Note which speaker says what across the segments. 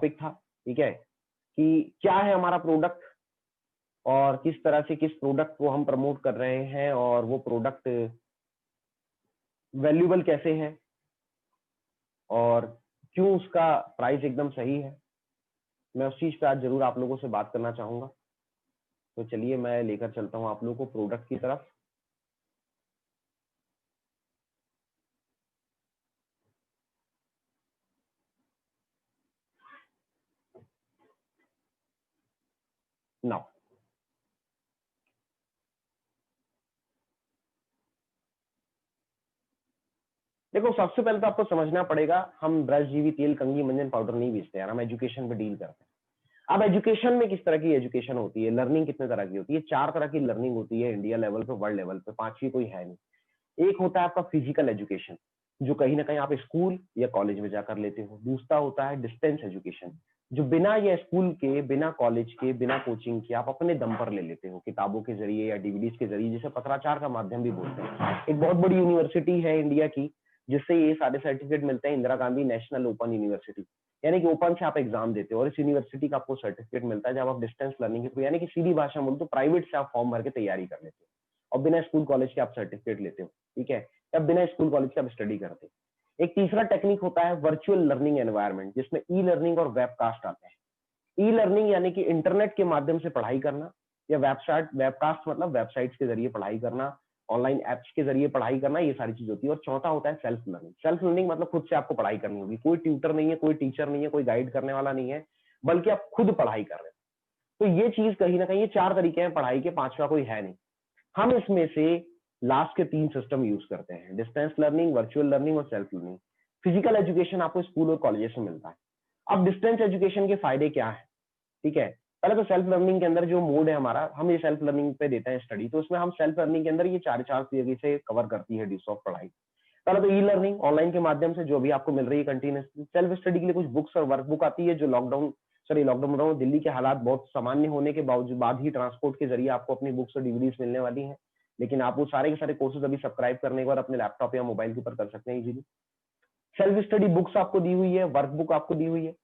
Speaker 1: Topic था, ठीक है, कि क्या है हमारा प्रोडक्ट और किस तरह से किस प्रोडक्ट को हम प्रमोट कर रहे हैं और वो प्रोडक्ट वैल्यूएबल कैसे है और क्यों उसका प्राइस एकदम सही है। मैं उस चीज पे आज जरूर आप लोगों से बात करना चाहूंगा। तो चलिए मैं लेकर चलता हूं आप लोगों को प्रोडक्ट की तरफ। नाउ देखो, सबसे पहले तो आपको समझना पड़ेगा, हम ब्रश, जीवी तेल, कंघी, मंजन, पाउडर नहीं बेचते यार, हम एजुकेशन पे डील करते हैं। अब एजुकेशन में किस तरह की एजुकेशन होती है, लर्निंग कितने तरह की होती है? 4 तरह की लर्निंग होती है इंडिया लेवल पे, वर्ल्ड लेवल पे, पांचवी कोई है नहीं। एक होता है आपका फिजिकल एजुकेशन, जो कहीं ना कहीं आप स्कूल या कॉलेज में जाकर लेते हो। दूसरा होता है डिस्टेंस एजुकेशन, जो बिना या स्कूल के, बिना कॉलेज के, बिना कोचिंग के आप अपने दम पर ले लेते हो, किताबों के जरिए या डीवीडीज के जरिए, जिसे पत्राचार का माध्यम भी बोलते हैं। एक बहुत बड़ी यूनिवर्सिटी है इंडिया की जिससे ये सारे सर्टिफिकेट मिलते हैं, Indira Gandhi national open university, यानी कि ओपन से आप एग्जाम देते हो और इस यूनिवर्सिटी का आपको सर्टिफिकेट मिलता है जब आप डिस्टेंस लर्निंग के थ्रू, यानी कि सीधी भाषा में बोलते हो प्राइवेट से आप फॉर्म भर के तैयारी कर लेते हो और बिना स्कूल कॉलेज के आप सर्टिफिकेट लेते हो, ठीक है, तब बिना स्कूल कॉलेज के आप स्टडी करते हो। एक तीसरा टेक्निक होता है वर्चुअल लर्निंग एनवायरनमेंट, जिसमें ई लर्निंग और वेबकास्ट आते हैं। ई लर्निंग यानी कि इंटरनेट के माध्यम से पढ़ाई करना, या वेबसाइट, वेबकास्ट मतलब वेबसाइट्स के जरिए पढ़ाई करना, ऑनलाइन एप्स के जरिए पढ़ाई करना, ये सारी चीज होती है। और चौथा होता है सेल्फ लर्निंग। सेल्फ लर्निंग मतलब खुद से आपको पढ़ाई करनी होगी, कोई ट्यूटर नहीं है, कोई टीचर नहीं है, कोई गाइड करने वाला नहीं है, बल्कि आप खुद पढ़ाई कर रहे हैं। तो ये चीज कहीं ना कहीं, ये 4 तरीके हैं पढ़ाई के, पांचवा कोई है नहीं। हम इसमें से लास्ट के 3 सिस्टम यूज करते हैं, डिस्टेंस लर्निंग, वर्चुअल लर्निंग और सेल्फ लर्निंग। फिजिकल एजुकेशन आपको स्कूल और कॉलेज में मिलता है। अब डिस्टेंस एजुकेशन के फायदे क्या है, ठीक है। पहले तो सेल्फ लर्निंग के अंदर जो मोड है हमारा, हम ये सेल्फ लर्निंग पे देते हैं स्टडी, तो उसमें हम सेल्फ लर्निंग के अंदर ये चार तरीके से कवर करती है डीसॉफ्ट पढ़ाई। पहले तो ई लर्निंग, ऑनलाइन के माध्यम से जो भी आपको मिल रही है कंटिन्यूसली। सेल्फ स्टडी के लिए कुछ बुक्स और वर्कबुक आती है, जो लॉकडाउन दिल्ली के हालात बहुत सामान्य होने के बावजूद बाद ही ट्रांसपोर्ट के जरिए आपको अपनी बुक्स और डीवीडीज मिलने वाली है, लेकिन आप वो सारे के सारे कोर्सेज अभी सब्सक्राइब करने के बाद अपने लैपटॉप या मोबाइल के ऊपर कर सकते हैं इजीली। सेल्फ स्टडी बुक्स आपको दी हुई है, वर्कबुक आपको दी हुई है।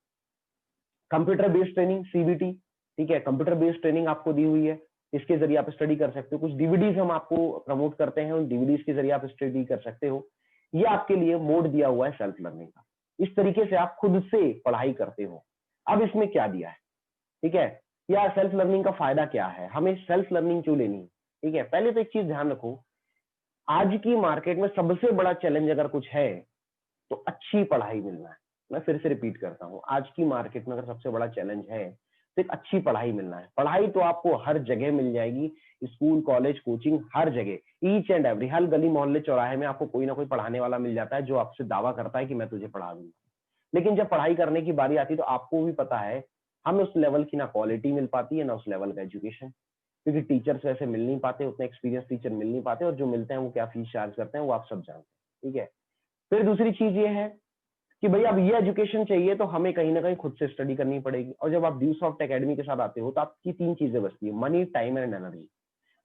Speaker 1: कंप्यूटर बेस्ड ट्रेनिंग, सीबीटी, ठीक है, कंप्यूटर बेस्ड ट्रेनिंग आपको दी हुई है, इसके जरिए आप स्टडी कर सकते हो। कुछ डीवीडीज हम आपको प्रमोट करते हैं, उन डीवीडीज के जरिए आप स्टडी कर सकते हो। ये आपके लिए मोड दिया हुआ है सेल्फ लर्निंग का। इस तरीके से आप खुद से पढ़ाई करते हो। अब इसमें क्या दिया है, ठीक है, या सेल्फ लर्निंग का फायदा क्या है, हमें सेल्फ लर्निंग क्यों लेनी है, ठीक है। पहले तो एक चीज ध्यान रखो, आज की मार्केट में सबसे बड़ा चैलेंज अगर कुछ है तो अच्छी पढ़ाई मिलना है। मैं फिर से रिपीट करता हूं, आज की मार्केट में अगर सबसे बड़ा चैलेंज है तो एक अच्छी पढ़ाई मिलना है। पढ़ाई तो आपको हर जगह मिल जाएगी, स्कूल, कॉलेज, कोचिंग, हर जगह, ईच एंड एवरी, हर गली मोहल्ले चौराहे में आपको कोई ना कोई पढ़ाने वाला मिल जाता है जो आपसे दावा करता है कि मैं तुझे पढ़ा दूंगा। लेकिन जब पढ़ाई करने की बारी आती है तो आपको भी पता है, हमें उस लेवल की ना क्वालिटी मिल पाती है ना उस लेवल का एजुकेशन, क्योंकि टीचर्स वैसे मिल नहीं पाते, उतने एक्सपीरियंस टीचर मिल नहीं पाते, और जो मिलते हैं वो क्या फीस चार्ज करते हैं वो आप सब जानते हैं, ठीक है। फिर दूसरी चीज ये है कि भाई अब ये एजुकेशन चाहिए तो हमें कहीं ना कहीं खुद से स्टडी करनी पड़ेगी। और जब आप ड्यूसॉफ्ट एकेडमी के साथ आते हो तो आपकी 3 चीजें बचती है, मनी, टाइम एंड एनर्जी।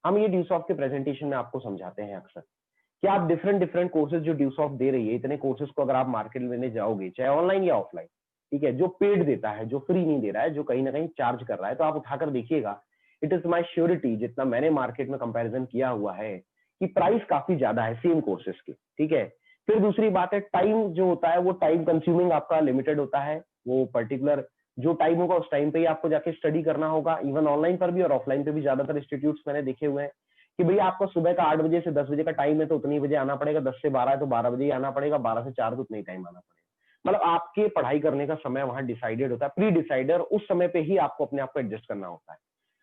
Speaker 1: हम ये ड्यूसॉफ्ट के प्रेजेंटेशन में आपको समझाते हैं अक्सर कि आप डिफरेंट डिफरेंट कोर्सेज जो ड्यूसॉफ्ट दे रही है, इतने कोर्सेज को अगर आप मार्केट में जाओगे, चाहे ऑनलाइन या ऑफलाइन, ठीक है, जो पेड देता है, जो फ्री नहीं दे रहा है, जो कहीं ना कहीं चार्ज कर रहा है, तो आप उठाकर देखिएगा, इट इज माई श्योरिटी, जितना मैंने मार्केट में कंपेरिजन किया हुआ है, कि प्राइस काफी ज्यादा है सेम कोर्सेज के, ठीक है। फिर दूसरी बात है, टाइम जो होता है वो टाइम कंज्यूमिंग आपका लिमिटेड होता है। वो पर्टिकुलर जो टाइम होगा उस टाइम पे ही आपको जाके स्टडी करना होगा। इवन ऑनलाइन पर भी और ऑफलाइन पे भी ज्यादातर इंस्टीट्यूट्स मैंने देखे हुए हैं कि भैया आपका सुबह का 8 बजे से 10 बजे का टाइम है तो उतनी बजे आना पड़ेगा, 10 से 12 है तो 12 बजे ही आना पड़ेगा, 12 से 4 तो उतना ही टाइम आना पड़ेगा। मतलब आपके पढ़ाई करने का समय वहां डिसाइडेड होता है, प्री डिसाइडर, उस समय पे ही आपको अपने आप को एडजस्ट करना होता है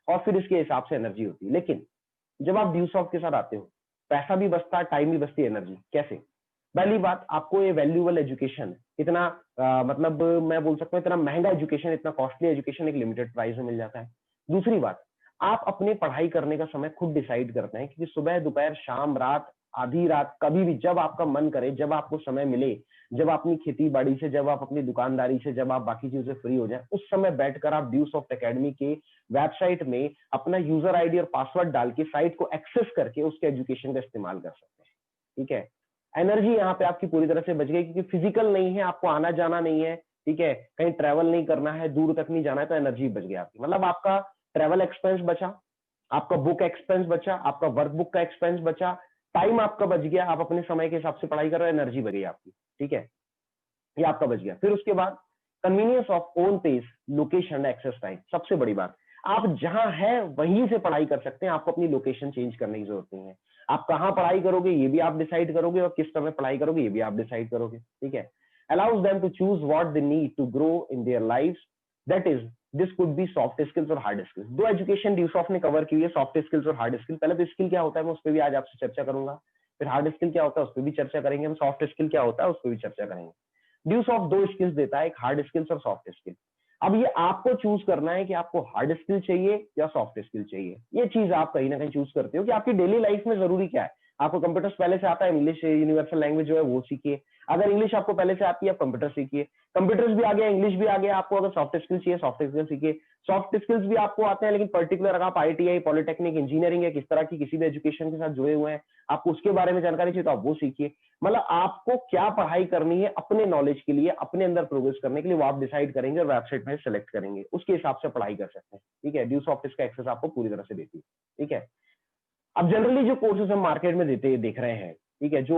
Speaker 1: और फिर इसके हिसाब से एनर्जी होती है। लेकिन जब आप ड्यूसॉफ्ट के साथ आते हो, पैसा भी बचता है, टाइम भी बचती है, एनर्जी। कैसे? पहली बात, आपको ये वैल्यूएबल एजुकेशन, इतना मतलब मैं बोल सकता हूँ इतना महंगा एजुकेशन, इतना कॉस्टली एजुकेशन एक लिमिटेड प्राइस में मिल जाता है। दूसरी बात, आप अपने पढ़ाई करने का समय खुद डिसाइड करते हैं, क्योंकि सुबह, दोपहर, शाम, रात, आधी रात, कभी भी जब आपका मन करे, जब आपको समय मिले, जब अपनी खेती बाड़ी से, जब आप अपनी दुकानदारी से, जब आप बाकी चीजों से फ्री हो जाए, उस समय बैठकर आप ड्यूसॉफ्ट एकेडमी के वेबसाइट में अपना यूजर आईडी और पासवर्ड डाल के साइट को एक्सेस करके उसके एजुकेशन का इस्तेमाल कर सकते हैं, ठीक है। एनर्जी यहाँ पे आपकी पूरी तरह से बच गई, क्योंकि फिजिकल नहीं है, आपको आना जाना नहीं है, ठीक है, कहीं ट्रैवल नहीं करना है, दूर तक नहीं जाना है, तो एनर्जी बच गई आपकी। मतलब आपका ट्रैवल एक्सपेंस बचा, आपका बुक एक्सपेंस बचा, आपका वर्कबुक का एक्सपेंस बचा, टाइम आपका बच गया, आप अपने समय के हिसाब से पढ़ाई कर रहे हो, एनर्जी बच गई आपकी। ठीक है, ये आपका बच गया। फिर उसके बाद convenience of own pace, location, access time. सबसे बड़ी बात, आप जहां है वहीं से पढ़ाई कर सकते हैं, आपको अपनी लोकेशन चेंज करने की जरूरत नहीं है। आप कहाँ पढ़ाई करोगे ये भी आप डिसाइड करोगे, और किस समय पढ़ाई करोगे ये भी आप डिसाइड करोगे। ठीक है, allows them to choose what they need to grow in their life, that is this could be soft skills और हार्ड स्किल्स। दो एजुकेशन ड्यूसॉफ्ट ने कवर की हुई है, सॉफ्ट स्किल्स और हार्ड स्किल। पहले तो स्किल क्या होता है मैं उस पर भी आज आपसे चर्चा करूंगा, फिर हार्ड स्किल क्या होता है उस पर भी चर्चा करेंगे, हम सॉफ्ट स्किल क्या होता है उस पर भी चर्चा करेंगे। ड्यूस ऑफ दो स्किल्स देता है, एक हार्ड स्किल्स और सॉफ्ट स्किल। अब ये आपको चूज करना है कि आपको हार्ड स्किल चाहिए या सॉफ्ट स्किल चाहिए। ये चीज आप कहीं ना कहीं चूज करते हो कि आपकी डेली लाइफ में जरूरी क्या है। आपको कंप्यूटर्स पहले से आता है, इंग्लिश यूनिवर्सल लैंग्वेज जो है वो सीखिए। अगर इंग्लिश आपको पहले से आती है, आप कंप्यूटर सीखिए। कंप्यूटर्स भी आ गया, इंग्लिश भी आ गया, आपको अगर सॉफ्ट स्किल चाहिए सॉफ्ट स्किल सीखिए। सॉफ्ट स्किल्स भी आपको आते हैं, लेकिन पर्टिकुलर अगर आप आईटीआई, पॉलिटेक्निक, इंजीनियरिंग या किस तरह की किसी भी एजुकेशन के साथ जुड़े हुए हैं, आपको उसके बारे में जानकारी चाहिए तो आप वो सीखिए। मतलब आपको क्या पढ़ाई करनी है अपने नॉलेज के लिए, अपने अंदर प्रोग्रेस करने के लिए, वो आप डिसाइड करेंगे और वेबसाइट में सेलेक्ट करेंगे, उसके हिसाब से पढ़ाई कर सकते हैं। ठीक है, ड्यू सॉफ्ट का एक्सेस आपको पूरी तरह से देती है। ठीक है, अब जनरली जो कोर्सेज हम मार्केट में देते देख रहे हैं, ठीक है, जो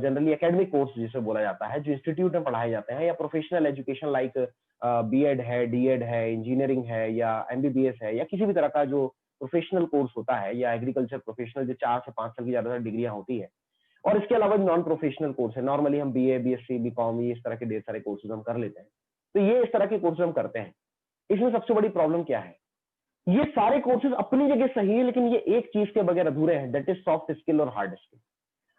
Speaker 1: जनरली एकेडमिक कोर्स जिसे बोला जाता है, जो इंस्टीट्यूट में पढ़ाए जाते हैं, या प्रोफेशनल एजुकेशन लाइक बीएड है, डीएड है, इंजीनियरिंग है, या एमबीबीएस है, या किसी भी तरह का जो प्रोफेशनल कोर्स होता है, या एग्रीकल्चर प्रोफेशनल जो 4 से 5 साल की ज्यादातर डिग्रियां होती है। और इसके अलावा नॉन प्रोफेशनल कोर्स है, नॉर्मली हम बीए, बीएससी, बीकॉम, ये इस तरह के ढेर सारे कोर्सेज हम कर लेते हैं। तो ये इस तरह के कोर्सेज हम करते हैं। इसमें सबसे बड़ी प्रॉब्लम क्या है, ये सारे कोर्सेज अपनी जगह सही है, लेकिन ये एक चीज के बगैर अधूरे हैं, दैट इज सॉफ्ट स्किल और हार्ड स्किल।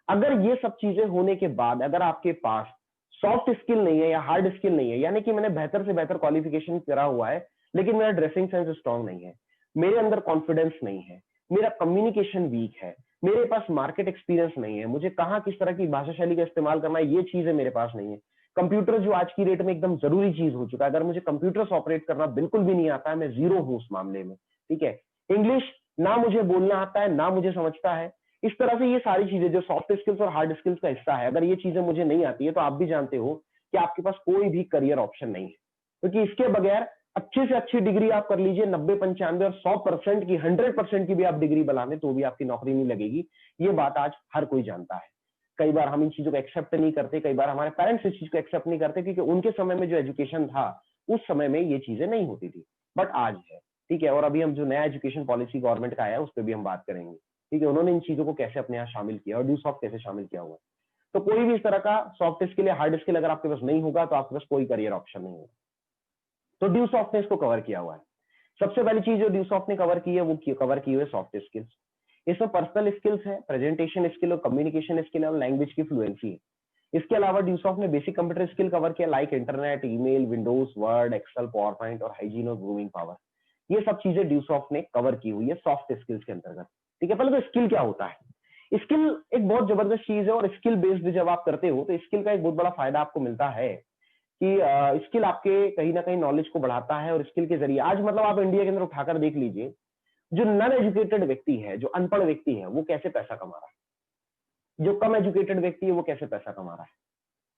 Speaker 1: अगर ये सब चीजें होने के बाद अगर आपके पास सॉफ्ट स्किल नहीं है या हार्ड स्किल नहीं है, यानी कि मैंने बेहतर से बेहतर क्वालिफिकेशन करा हुआ है, लेकिन मेरा ड्रेसिंग सेंस स्ट्रांग नहीं है, मेरे अंदर कॉन्फिडेंस नहीं है, मेरा कम्युनिकेशन वीक है, मेरे पास मार्केट एक्सपीरियंस नहीं है, मुझे कहाँ किस तरह की भाषा शैली का इस्तेमाल करना है ये चीजें मेरे पास नहीं है। कंप्यूटर जो आज की डेट में एकदम जरूरी चीज हो चुका है, अगर मुझे कंप्यूटर से ऑपरेट करना बिल्कुल भी नहीं आता है, मैं जीरो हूं उस मामले में। ठीक है, इंग्लिश ना मुझे बोलना आता है ना मुझे समझता है। इस तरह से ये सारी चीजें जो सॉफ्ट स्किल्स और हार्ड स्किल्स का हिस्सा है, अगर ये चीजें मुझे नहीं आती है, तो आप भी जानते हो कि आपके पास कोई भी करियर ऑप्शन नहीं है, क्योंकि इसके बगैर अच्छे से अच्छी डिग्री आप कर लीजिए, 90, 95 और 100% की, 100% की भी आप डिग्री बना लें तो भी आपकी नौकरी नहीं लगेगी। ये बात आज हर कोई जानता है। कई बार हम इन चीजों को एक्सेप्ट नहीं करते, कई बार हमारे पेरेंट्स इस चीज को एक्सेप्ट नहीं करते, क्योंकि उनके समय में जो एजुकेशन था उस समय में ये चीजें नहीं होती थी, बट आज है। ठीक है, और अभी हम जो नया एजुकेशन पॉलिसी गवर्नमेंट का आया है उस पर भी हम बात करेंगे। ठीक है, उन्होंने इन चीजों को कैसे अपने यहाँ शामिल किया और ड्यू सॉफ्ट कैसे शामिल किया हुआ है। तो कोई भी इस तरह का सॉफ्ट स्किल या हार्ड स्किल अगर आपके पास नहीं होगा तो आपके पास कोई करियर ऑप्शन नहीं होगा। तो ड्यू सॉफ्ट ने इसको कवर किया हुआ है। सबसे पहली चीज जो ड्यू सॉफ्ट ने कवर की है वो कवर की हुई है सॉफ्ट स्किल्स। इसमें पर्सनल स्किल्स है, प्रेजेंटेशन स्किल और कम्युनिकेशन स्किल है, और लैंग्वेज की फ्लुएंसी है। इसके अलावा ड्यू सॉफ्ट ने बेसिक कंप्यूटर स्किल कवर किया, like internet, email, Windows, Word, Excel, PowerPoint और हाइजीन और ग्रूमिंग पावर। ये सब चीजें ड्यू सॉफ्ट ने कवर की हुई है सॉफ्ट स्किल्स के अंतर्गत। ठीक है, पहले तो स्किल क्या होता है। स्किल एक बहुत जबरदस्त चीज है, और स्किल बेस्ड जब आप करते हो तो स्किल का एक बहुत बड़ा फायदा आपको मिलता है कि स्किल आपके कहीं ना कहीं नॉलेज को बढ़ाता है। और स्किल के जरिए आज मतलब आप इंडिया के अंदर उठाकर देख लीजिए, जो नॉन एजुकेटेड व्यक्ति है, जो अनपढ़ व्यक्ति है, वो कैसे पैसा कमा रहा है, जो कम एजुकेटेड व्यक्ति है वो कैसे पैसा कमा रहा है,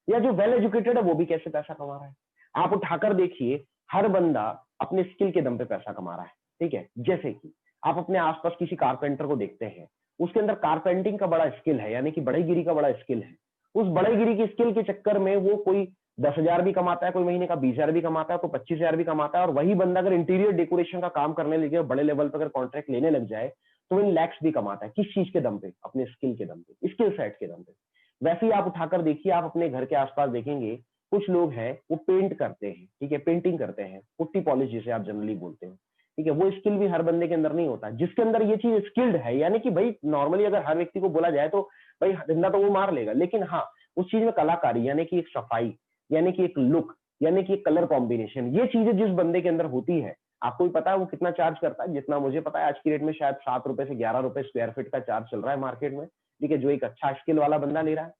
Speaker 1: या जो वेल एजुकेटेड है वो भी कैसे पैसा कमा रहा है। आप उठाकर देखिए, हर बंदा अपने स्किल के दम पे पैसा कमा रहा है। ठीक है, जैसे कि आप अपने आसपास किसी कारपेंटर को देखते हैं, उसके अंदर कारपेंटिंग का बड़ा स्किल है, यानी कि बढ़ईगिरी का बड़ा स्किल है। उस बढ़ईगिरी के स्किल के चक्कर में वो कोई 10,000 भी कमाता है, कोई महीने का 20,000 भी कमाता है, कोई 25,000 भी कमाता है। और वही बंदा अगर इंटीरियर डेकोरेशन का काम करने लगे, बड़े लेवल पर अगर कॉन्ट्रैक्ट लेने लग जाए, तो इन लैक्स भी कमाता है। किस चीज के दम पे? अपने स्किल के दम पे, स्किल सेट के दम पे। वैसे ही आप उठाकर देखिए, आप अपने घर के आसपास देखेंगे, कुछ लोग हैं वो पेंट करते हैं। ठीक है, पेंटिंग करते हैं, पुट्टी पॉलिश जिसे आप जनरली बोलते हैं। ठीक है, वो स्किल भी हर बंदे के अंदर नहीं होता। जिसके अंदर ये चीज स्किल्ड है, यानी कि भाई नॉर्मली अगर हर व्यक्ति को बोला जाए तो भाई धंधा तो वो मार लेगा, लेकिन हाँ, उस चीज में कलाकारी, यानी कि एक सफाई, यानी कि एक लुक, यानी कि एक कलर कॉम्बिनेशन, ये चीजें जिस बंदे के अंदर होती है, आपको भी पता है वो कितना चार्ज करता है। जितना मुझे पता है आज की डेट में शायद 7 रुपए से 11 रुपए स्क्वायर फीट का चार्ज चल रहा है मार्केट में। ठीक है, जो एक अच्छा स्किल वाला बंदा ले रहा है,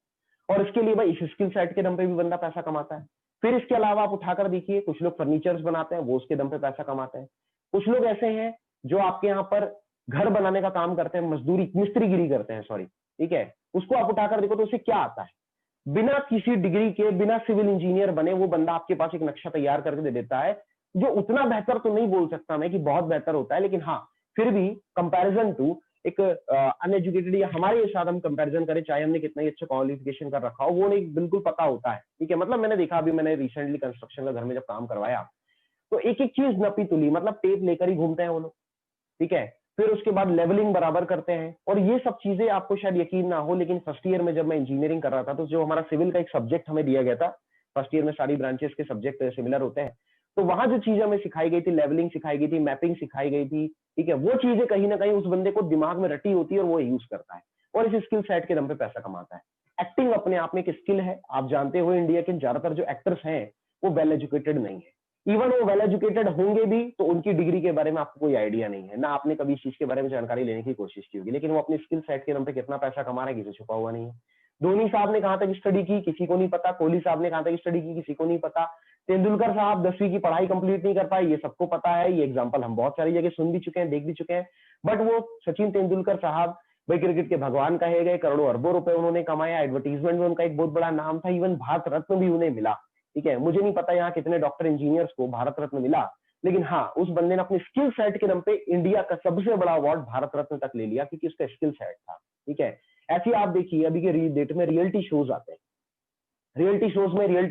Speaker 1: और इसके लिए भाई इस स्किल सेट के दम पे भी बंदा पैसा कमाता है। फिर इसके अलावा आप उठाकर देखिए, कुछ लोग फर्नीचर्स बनाते हैं, वो उसके दम पे पैसा कमाते हैं। कुछ लोग ऐसे हैं जो आपके यहाँ पर घर बनाने का काम करते हैं, मजदूरी, मिस्त्रीगिरी करते हैं, सॉरी। ठीक है, उसको आप उठाकर देखो तो उसे क्या आता है? बिना किसी डिग्री के, बिना सिविल इंजीनियर बने वो बंदा आपके पास एक नक्शा तैयार करके दे देता है, जो उतना बेहतर तो नहीं बोल सकता मैं कि बहुत बेहतर होता है, लेकिन हाँ फिर भी कंपैरिजन टू एक अनएजुकेटेड या हमारे साथ हम कंपैरिजन करें, चाहे हमने कितना ही अच्छा क्वालिफिकेशन कर रखा हो, वो नहीं बिल्कुल पता होता है। ठीक है, मतलब मैंने देखा, अभी मैंने रिसेंटली कंस्ट्रक्शन का घर में जब काम करवाया, तो एक एक चीज नपी तुली, मतलब टेप लेकर ही घूमते हैं वो लोग। ठीक है, फिर उसके बाद लेवलिंग बराबर करते हैं, और ये सब चीजें आपको शायद यकीन ना हो, लेकिन फर्स्ट ईयर में जब मैं इंजीनियरिंग कर रहा था, तो जो हमारा सिविल का एक सब्जेक्ट हमें दिया गया था, फर्स्ट ईयर में सारी ब्रांचेस के सब्जेक्ट सिमिलर होते हैं, तो वहां जो चीजें हमें सिखाई गई थी, लेवलिंग सिखाई गई थी, मैपिंग सिखाई गई थी, ठीक है, वो चीजें कहीं ना कहीं उस बंदे को दिमाग में रटी होती है और वो यूज करता है, और इस स्किल सेट के दम पे पैसा कमाता है। एक्टिंग अपने आप में एक स्किल है। आप जानते हो इंडिया के ज्यादातर जो एक्टर्स हैं वो वेल एजुकेटेड नहीं है। इवन वो वेल एजुकेटेड होंगे भी तो उनकी डिग्री के बारे में आपको कोई आइडिया नहीं है, ना आपने कभी इस चीज के बारे में जानकारी लेने की कोशिश की होगी, लेकिन वो अपने स्किल सेट के दम पे कितना पैसा कमा रहे हैं किसी छुपा हुआ नहीं है। धोनी साहब ने कहां तक स्टडी की किसी को नहीं पता, कोहली साहब ने कहां तक स्टडी की किसी को नहीं पता, तेंदुलकर साहब 10वीं की पढ़ाई कंप्लीट नहीं कर पाए, ये सबको पता है, ये एग्जाम्पल हम बहुत सारी जगह सुन भी चुके हैं, देख भी चुके हैं। बट वो सचिन तेंदुलकर साहब भाई क्रिकेट के भगवान कहे गए, करोड़ों अरबों रुपए उन्होंने कमाया, एडवर्टीजमेंट में उनका एक बहुत बड़ा नाम था, इवन भारत रत्न भी उन्हें मिला। ठीक है, मुझे नहीं पता यहाँ कितने डॉक्टर इंजीनियर्स को भारत रत्न मिला, लेकिन हाँ उस बंदे ने अपने स्किल सेट के दम पे इंडिया का सबसे बड़ा अवार्ड भारत रत्न तक ले लिया, क्योंकि उसका स्किल सेट था। ठीक है, ऐसे आप देखिए अभी के डेट में रियलिटी शोज आते हैं, रियलिटी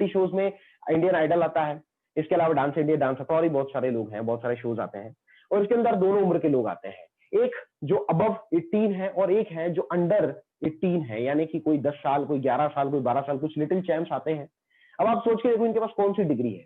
Speaker 1: शोज में इंडियन आइडल आता है, इसके अलावा डांस इंडिया, डांस और भी बहुत सारे लोग हैं, बहुत सारे शोज आते हैं, और इसके अंदर दोनों उम्र के लोग आते हैं, एक जो अबव 18 है और एक है जो अंडर 18 है, यानी कि कोई 10 साल, कोई 11 साल, कोई 12 साल, कुछ लिटिल चैंप्स आते हैं। अब आप सोच के देखो इनके पास कौन सी डिग्री है,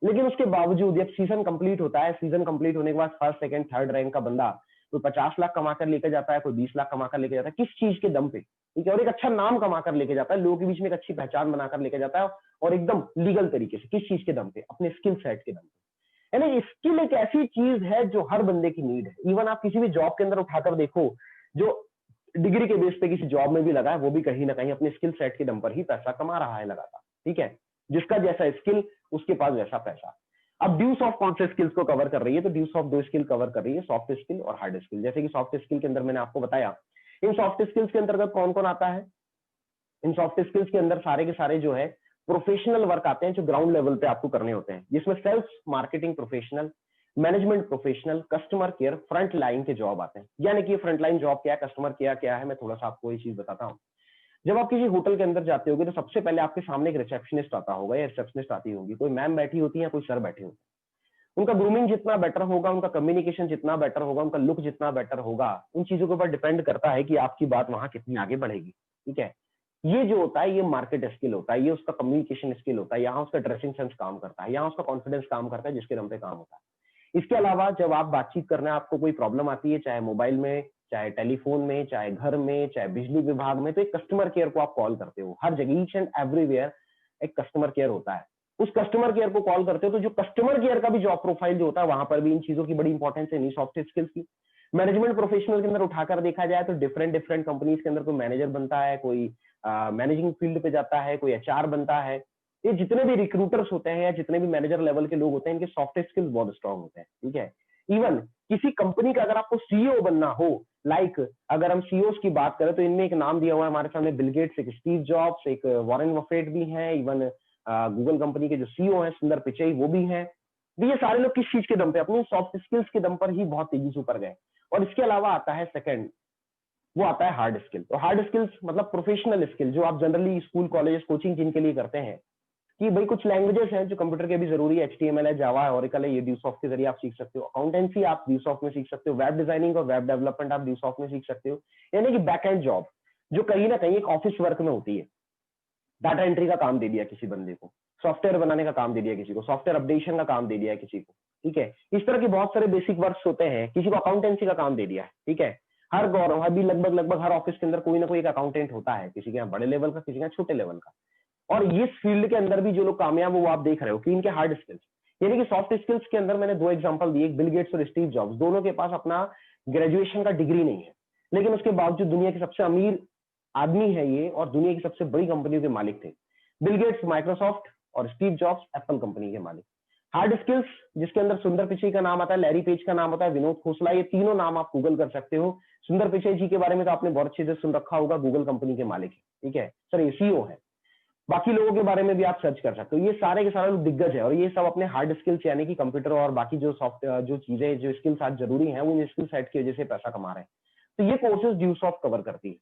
Speaker 1: लेकिन उसके बावजूद जब सीजन कंप्लीट होता है, सीजन कंप्लीट होने के बाद फर्स्ट सेकंड थर्ड रैंक का बंदा कोई 50 लाख कमा कर लेकर जाता है, कोई 20 लाख कमा कर लेकर जाता है, किस चीज के दम पे? ठीक है, और एक अच्छा नाम कमा कर लेके जाता है, लोगों के बीच में एक अच्छी पहचान बनाकर लेके जाता है, और एकदम लीगल तरीके से, किस चीज के दम पे? अपने स्किल सेट के दम पे। यानी स्किल एक ऐसी चीज है जो हर बंदे की नीड है। इवन आप किसी भी जॉब के अंदर उठाकर देखो, जो डिग्री के बेस पे किसी जॉब में भी लगा है, वो भी कहीं ना कहीं अपने स्किल सेट के दम पर ही पैसा कमा रहा है लगातार। ठीक है, जिसका जैसा स्किल उसके पास वैसा पैसा। अब ड्यूस ऑफ कौन से स्किल्स को कवर कर रही है? तो ड्यूस ऑफ 2 स्किल कवर कर रही है, सॉफ्ट स्किल और हार्ड स्किल। जैसे कि सॉफ्ट स्किल के अंदर मैंने आपको बताया, इन सॉफ्ट स्किल्स के अंतर्गत कौन कौन आता है? इन सॉफ्ट स्किल्स के अंदर सारे के सारे जो है प्रोफेशनल वर्क आते हैं, जो ग्राउंड लेवल पे आपको करने होते हैं, जिसमें sales marketing professional, management professional, customer care, front line के जॉब आते हैं। यानी कि फ्रंट लाइन जॉब क्या है, कस्टमर केयर क्या है, मैं थोड़ा सा आपको ये चीज बताता हूँ। जब आप किसी होटल के अंदर जाते होगे तो सबसे पहले आपके सामने एक रिसेप्शनिस्ट आता होगा या रिसेप्शनिस्ट आती होगी, कोई मैम बैठी होती है या कोई सर बैठे होते हैं। उनका ग्रूमिंग जितना बेटर होगा, उनका कम्युनिकेशन जितना बेटर होगा, उनका लुक जितना बेटर होगा, उन चीजों के ऊपर डिपेंड करता है कि आपकी बात वहां कितनी आगे बढ़ेगी। ठीक है, ये जो होता है ये मार्केट स्किल होता है, ये उसका कम्युनिकेशन स्किल होता है, यहाँ उसका ड्रेसिंग सेंस काम करता है, यहाँ उसका कॉन्फिडेंस काम करता है, जिसके दम पे काम होता है। इसके अलावा जब आप बातचीत करना, आपको कोई प्रॉब्लम आती है, चाहे मोबाइल में, चाहे टेलीफोन में, चाहे घर में, चाहे बिजली विभाग में, तो एक कस्टमर केयर को आप कॉल करते हो। हर जगह ईच एंड एवरीवेयर एक कस्टमर केयर होता है, उस कस्टमर केयर को कॉल करते हो। तो जो कस्टमर केयर का भी जॉब प्रोफाइल जो होता है, वहां पर भी इन चीजों की बड़ी इंपॉर्टेंस है, इन सॉफ्ट स्किल्स की। मैनेजमेंट प्रोफेशनल के अंदर उठाकर देखा जाए तो डिफरेंट डिफरेंट कंपनीज के अंदर कोई मैनेजर बनता है, कोई मैनेजिंग फील्ड पे जाता है, कोई एचआर बनता है। ये जितने भी रिक्रूटर्स होते हैं या जितने भी मैनेजर लेवल के लोग होते हैं, इनके सॉफ्ट स्किल्स बहुत स्ट्रांग होते हैं। ठीक है, इवन किसी कंपनी का अगर आपको सीईओ बनना हो, लाइक अगर हम सीईओ की बात करें तो इनमें एक नाम दिया हुआ है हमारे सामने, बिल गेट्स, एक स्टीव जॉब्स, एक वॉरेन बफेट भी हैं, इवन गूगल कंपनी के जो सीईओ हैं सुंदर पिचई वो भी हैं। तो ये सारे लोग किस चीज के दम पे? अपनी सॉफ्ट स्किल्स के दम पर ही बहुत तेजी से ऊपर गए। और इसके अलावा आता है सेकंड, वो आता है हार्ड स्किल। तो हार्ड स्किल्स मतलब प्रोफेशनल स्किल, जो आप जनरली स्कूल कॉलेज कोचिंग जिनके लिए करते हैं, कि भाई कुछ लैंग्वेजेस हैं जो कंप्यूटर के भी जरूरी है, एचटीएमएल है, जावा है, ओरेकल है, ये ड्यूसॉफ्ट के जरिए आप सीख सकते हो। अकाउंटेंसी आप ड्यूसॉफ्ट में सीख सकते हो, वेब डिजाइनिंग और वेब डेवलपमेंट आप ड्यूसॉफ्ट में सीख सकते हो। यानी कि बैक एंड जॉब जो कहीं ना कहीं एक ऑफिस वर्क में होती है, डाटा एंट्री का काम दे दिया किसी बंदे को, सॉफ्टवेयर बनाने का काम दे दिया किसी को, सॉफ्टवेयर अपडेशन का काम दे दिया है किसी को। ठीक है, इस तरह के बहुत सारे बेसिक वर्क्स होते हैं, किसी को अकाउंटेंसी का काम दे दिया है। ठीक है, हर गौरव अभी लगभग लगभग हर ऑफिस के अंदर कोई ना कोई एक अकाउंटेंट होता है, किसी के यहाँ बड़े लेवल का, किसी के यहाँ छोटे लेवल का। और इस फील्ड के अंदर भी जो लोग कामयाब हो वो आप देख रहे हो कि इनके हार्ड स्किल्स, यानी कि सॉफ्ट स्किल्स के अंदर मैंने 2 एग्जांपल दिए, बिल गेट्स और स्टीव जॉब्स। दोनों के पास अपना ग्रेजुएशन का डिग्री नहीं है, लेकिन उसके बावजूद दुनिया के सबसे अमीर आदमी है ये, और दुनिया की सबसे बड़ी कंपनियों के मालिक थे। बिल गेट्स माइक्रोसॉफ्ट और स्टीव जॉब्स एप्पल कंपनी के मालिक। हार्ड स्किल्स जिसके अंदर सुंदर पिचई का नाम आता है, लैरी पेज का नाम आता है, विनोद खोसला, ये तीनों नाम आप गूगल कर सकते हो। सुंदर पिचई जी के बारे में तो आपने बहुत अच्छे से सुन रखा होगा, गूगल कंपनी के मालिक है। ठीक है सर, ये सीईओ है। बाकी लोगों के बारे में भी आप सर्च कर सकते हो। ये सारे के सारे लोग दिग्गज है और ये सब अपने हार्ड स्किल्स यानी कि कंप्यूटर और बाकी जो सॉफ्टवेयर जो चीजें जो स्किल्स आज जरूरी हैं वो इन स्किल सेट की वजह से पैसा कमा रहे हैं। तो ये कोर्सेज ड्यूसॉफ्ट कवर करती है।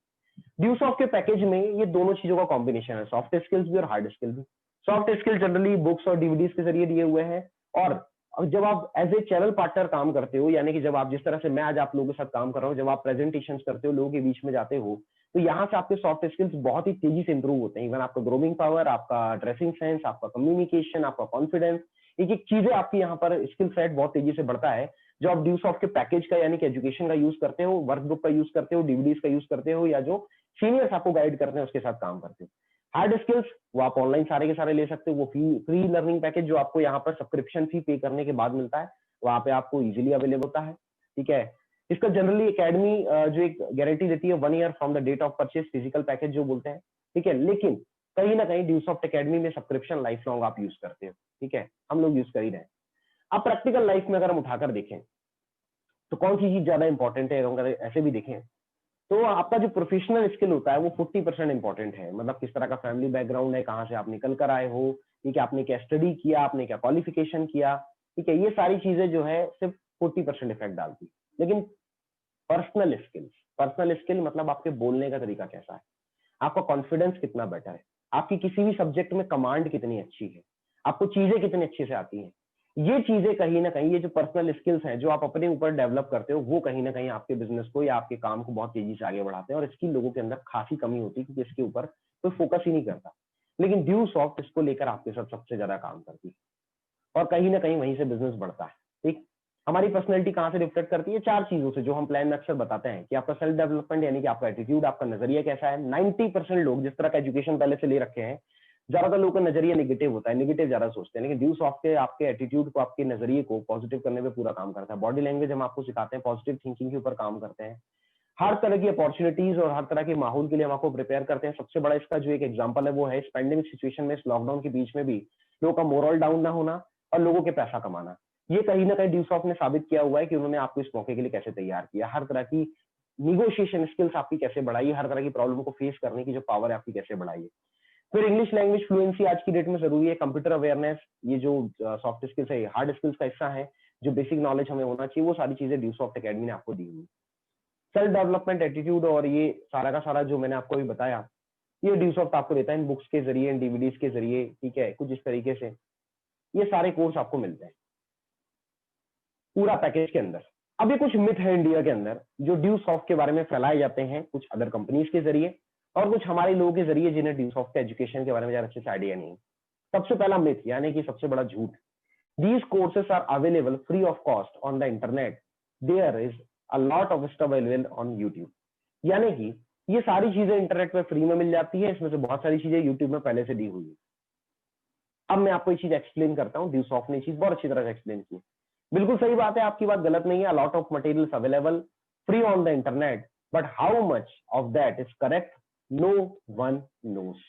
Speaker 1: ड्यूसॉफ्ट के पैकेज में ये दोनों चीजों का कॉम्बिनेशन है, सॉफ्ट स्किल्स भी और हार्ड स्किल भी। सॉफ्ट स्किल जनरली बुक्स और डीवीडीज के जरिए दिए हुए हैं, और जब आप एज ए चैनल पार्टनर काम करते हो, यानी कि जब आप जिस तरह से मैं आज आप लोगों के साथ काम कर रहा हूँ, जब आप प्रेजेंटेशन करते हो, लोगों के बीच में जाते हो, तो यहाँ से आपके सॉफ्ट स्किल्स बहुत ही तेजी से इंप्रूव होते हैं। इवन आपका ग्रोमिंग पावर, आपका ड्रेसिंग सेंस, आपका कम्युनिकेशन, आपका कॉन्फिडेंस, एक एक चीजें आपकी यहाँ पर स्किल सेट बहुत तेजी से बढ़ता है। जो आप ड्यूसॉफ्ट के पैकेज का यानी कि एजुकेशन का यूज करते हो, वर्कबुक का यूज करते हो, डीवीडीज का यूज करते हो, या जो सीनियर्स आपको गाइड करते हैं उसके साथ काम करते हो। हार्ड स्किल्स वो आप ऑनलाइन सारे के सारे ले सकते हो, वो फ्री लर्निंग पैकेज जो आपको यहाँ पर सब्सक्रिप्शन फी पे करने के बाद मिलता है, वहां पे आपको इजीली अवेलेबल होता है। ठीक है, इसका जनरली एकेडमी जो एक गारंटी देती है 1 year from the date of purchase, physical package जो बोलते हैं। ठीक है, लेकिन कहीं ना कहीं ड्यूसॉफ्ट एकेडमी में सब्सक्रिप्शन लाइफ लॉन्ग आप यूज करते हो। ठीक है, हम लोग यूज कर ही रहे हैं। अब प्रैक्टिकल लाइफ में अगर हम उठाकर देखें तो कौन सी चीज ज्यादा इंपॉर्टेंट है, अगर ऐसे भी देखें तो आपका जो प्रोफेशनल स्किल होता है वो 40% इंपॉर्टेंट है। मतलब किस तरह का फैमिली बैकग्राउंड है, कहाँ से आप निकल कर आए हो, ठीक है, आपने क्या स्टडी किया, आपने क्या क्वालिफिकेशन किया, ठीक है, ये सारी चीजें जो है सिर्फ 40% इफेक्ट डालती है। लेकिन पर्सनल स्किल मतलब आपके बोलने का तरीका कैसा है, आपका कॉन्फिडेंस कितना बेटर है, आपकी किसी भी सब्जेक्ट में कमांड कितनी अच्छी है, आपको चीजें कितनी अच्छे से आती हैं, ये चीजें कहीं ना कहीं, ये जो पर्सनल स्किल्स हैं जो आप अपने ऊपर डेवलप करते हो, वो कहीं ना कहीं आपके बिजनेस को या आपके काम को बहुत तेजी से आगे बढ़ाते हैं। और इसकी लोगों के अंदर खासी कमी होती है क्योंकि इसके ऊपर कोई फोकस ही नहीं करता। लेकिन ड्यूसॉफ्ट इसको लेकर आपके साथ सबसे ज्यादा काम करती है और कहीं ना कहीं वहीं से बिजनेस बढ़ता है। ठीक, हमारी पर्सनैलिटी कहाँ से रिफ्लेक्ट करती है? 4 चीजों से, जो हम प्लान में अक्सर बताते हैं कि आपका सेल्फ डेवलपमेंट यानी कि आपका एटीट्यूड, आपका नजरिया कैसा है। 90% लोग जिस तरह का एजुकेशन पहले से ले रखे हैं, ज्यादातर लोगों का नजरिया नेगेटिव होता है, नेगेटिव ज्यादा सोचते हैं। लेकिन ड्यूसॉफ्ट के आपके एटीट्यूड को, आपके नजरिए को पॉजिटिव करने पे पूरा काम करता है। बॉडी लैंग्वेज हम आपको सिखाते हैं, पॉजिटिव थिंकिंग के ऊपर काम करते हैं, हर तरह की अपॉर्चुनिटीज और हर तरह के माहौल के लिए हम आपको प्रिपेयर करते हैं। सबसे बड़ा इसका जो एक एग्जांपल है वो है इस पैंडेमिक सिचुएशन में, इस लॉकडाउन के बीच में भी लोगों का मोरल डाउन ना होना और लोगों के पैसा कमाना। ये कहीं ना कहीं ड्यूसॉफ्ट ने साबित किया हुआ है कि उन्होंने आपको इस मौके के लिए कैसे तैयार किया, हर तरह की निगोशिएशन स्किल्स आपकी कैसे बढ़ाई, हर तरह की प्रॉब्लम को फेस करने की जो पावर है आपकी कैसे बढ़ाई है। फिर इंग्लिश लैंग्वेज फ्लुएंसी आज की डेट में जरूरी है, कंप्यूटर अवेयरनेस, ये जो सॉफ्ट स्किल्स है, हार्ड स्किल्स का हिस्सा है, जो बेसिक नॉलेज हमें होना चाहिए, वो सारी चीजें ड्यूसॉफ्ट एकेडमी ने आपको दी हुई। सेल्फ डेवलपमेंट, एटीट्यूड और ये सारा का सारा जो मैंने आपको भी बताया, ये ड्यूसॉफ्ट आपको देता है इन बुक्स के जरिए, इन डीवीडीज के जरिए। ठीक है, कुछ इस तरीके से ये सारे कोर्स आपको मिलते हैं पूरा पैकेज के अंदर। अब ये कुछ मिथ है इंडिया के अंदर जो ड्यूसॉफ्ट के बारे में फैलाए जाते हैं कुछ अदर कंपनीज के जरिए और कुछ हमारे लोगों के जरिए जिन्हें ड्यूसॉफ्ट के एजुकेशन के बारे में ज्यादा अच्छे से आइडिया नहीं है। सबसे पहला मिथ यानी कि सबसे बड़ा झूठ, these courses are available free of cost on the internet, there is a lot of stuff available on YouTube. यानी कि ये सारी चीजें इंटरनेट पे फ्री में मिल जाती है, इसमें से बहुत सारी चीजें यूट्यूब में पहले से दी हुई है। अब मैं आपको ये चीज एक्सप्लेन करता हूँ, ड्यूसॉफ्ट ने चीज बहुत अच्छी तरह से एक्सप्लेन की। बिल्कुल सही बात है, आपकी बात गलत नहीं है, lot of materials available free on the internet, but how much of that is correct no one knows.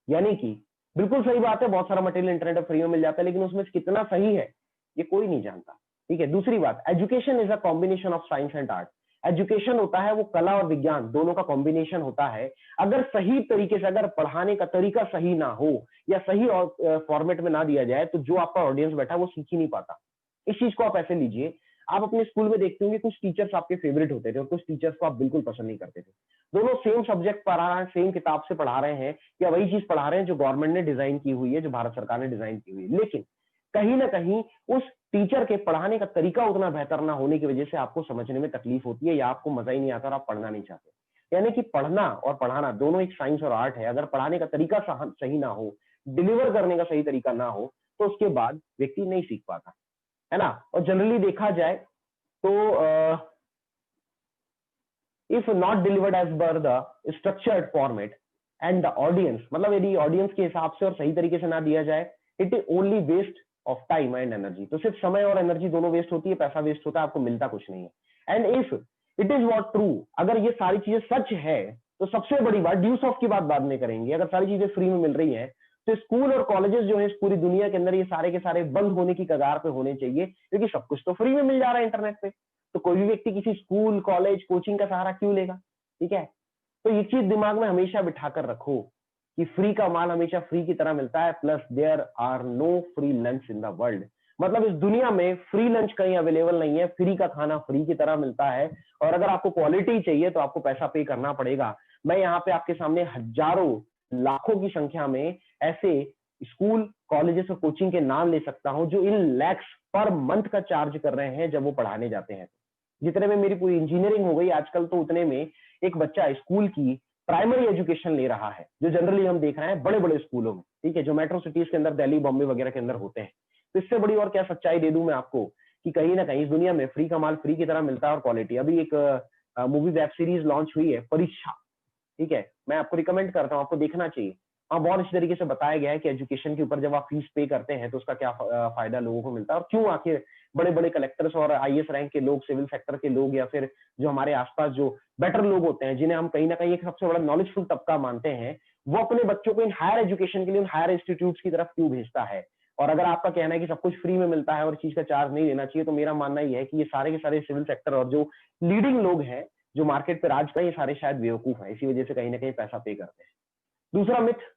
Speaker 1: यानी कि बिल्कुल सही बात है, बहुत सारा मटेरियल इंटरनेट पर फ्री में मिल जाता है, लेकिन उसमें कितना सही है ये कोई नहीं जानता। ठीक है, दूसरी बात, education is a combination of science and art. Education होता है वो कला और विज्ञान दोनों का कॉम्बिनेशन होता है। अगर सही तरीके से, अगर पढ़ाने का तरीका सही ना हो या सही फॉर्मेट में ना दिया जाए तो जो आपका ऑडियंस बैठा है वो सीख ही नहीं पाता। इस चीज को आप ऐसे लीजिए, आप अपने स्कूल में देखते होंगे कुछ टीचर्स आपके फेवरेट होते थे और कुछ टीचर्स को आप बिल्कुल पसंद नहीं करते थे। दोनों सेम सब्जेक्ट पढ़ा रहे हैं, सेम किताब से पढ़ा रहे हैं, या वही चीज पढ़ा रहे हैं जो गवर्नमेंट ने डिजाइन की हुई है, जो भारत सरकार ने डिजाइन की हुई है, लेकिन कहीं ना कहीं उस टीचर के पढ़ाने का तरीका उतना बेहतर ना होने की वजह से आपको समझने में तकलीफ होती है या आपको मजा ही नहीं आता और आप पढ़ना नहीं चाहते। यानी कि पढ़ना और पढ़ाना दोनों एक साइंस और आर्ट है। अगर पढ़ाने का तरीका सही ना हो, डिलीवर करने का सही तरीका ना हो, तो उसके बाद व्यक्ति नहीं सीख पाता है ना। और जनरली देखा जाए तो if not delivered as per the structured format and the audience, मतलब यदि ऑडियंस के हिसाब से और सही तरीके से ना दिया जाए, it is only waste of time and energy. तो सिर्फ समय और एनर्जी दोनों वेस्ट होती है, पैसा वेस्ट होता है, आपको मिलता कुछ नहीं है। And if it is what true, अगर ये सारी चीजें सच है तो सबसे बड़ी बात, ड्यूसॉफ्ट की बात बाद में करेंगे, अगर सारी चीजें फ्री में मिल रही हैं तो स्कूल और कॉलेजेस जो है इस पूरी दुनिया के अंदर ये सारे के सारे बंद होने की कगार पे होने चाहिए, क्योंकि सब कुछ तो फ्री में मिल जा रहा है इंटरनेट पे। तो कोई भी व्यक्ति किसी स्कूल, कॉलेज, कोचिंग का सहारा क्यों लेगा? ठीक है, तो ये चीज दिमाग में हमेशा बिठाकर रखो कि फ्री का माल हमेशा फ्री की तरह मिलता है, plus there are no free lunch in the world. मतलब इस दुनिया में फ्री लंच कहीं अवेलेबल नहीं है, फ्री का खाना फ्री की तरह मिलता है, और अगर आपको क्वालिटी चाहिए तो आपको पैसा पे करना पड़ेगा। मैं यहाँ पे आपके सामने हजारों लाखों की संख्या में ऐसे स्कूल, कॉलेजेस और कोचिंग के नाम ले सकता हूं जो इन लैक्स पर मंथ का चार्ज कर रहे हैं जब वो पढ़ाने जाते हैं। जितने में मेरी पूरी इंजीनियरिंग हो गई आजकल, तो उतने में एक बच्चा स्कूल की प्राइमरी एजुकेशन ले रहा है, जो जनरली हम देख रहे हैं बड़े बड़े स्कूलों में, ठीक है, जो मेट्रो सिटीज के अंदर, दिल्ली, बॉम्बे वगैरह के अंदर होते हैं। तो इससे बड़ी और क्या सच्चाई दे दूं मैं आपको कि कहीं ना कहीं इस दुनिया में फ्री का माल फ्री की तरह मिलता है, और क्वालिटी। अभी एक मूवी वेब सीरीज लॉन्च हुई है, परीक्षा, ठीक है, मैं आपको रिकमेंड करता हूँ, आपको देखना चाहिए। हाँ, बहुत अच्छी तरीके से बताया गया है कि एजुकेशन के ऊपर जब आप फीस पे करते हैं तो उसका क्या फायदा लोगों को मिलता है, और क्यों आखिर बड़े बड़े कलेक्टर्स और आईएएस रैंक के लोग, सिविल सेक्टर के लोग, या फिर जो हमारे आसपास जो बेटर लोग होते हैं, जिन्हें हम कहीं ना कहीं एक सबसे बड़ा नॉलेजफुल तबका मानते हैं, वो अपने बच्चों को इन हायर एजुकेशन के लिए उन हायर इंस्टीट्यूट की तरफ क्यों भेजता है। और अगर आपका कहना है कि सब कुछ फ्री में मिलता है और चीज का चार्ज नहीं लेना चाहिए, तो मेरा मानना यह है कि ये सारे के सारे सिविल सेक्टर और जो लीडिंग लोग हैं जो मार्केट पे राज कर, ये सारे शायद बेवकूफ है, इसी वजह से कहीं ना कहीं पैसा पे करते हैं। दूसरा मिथ,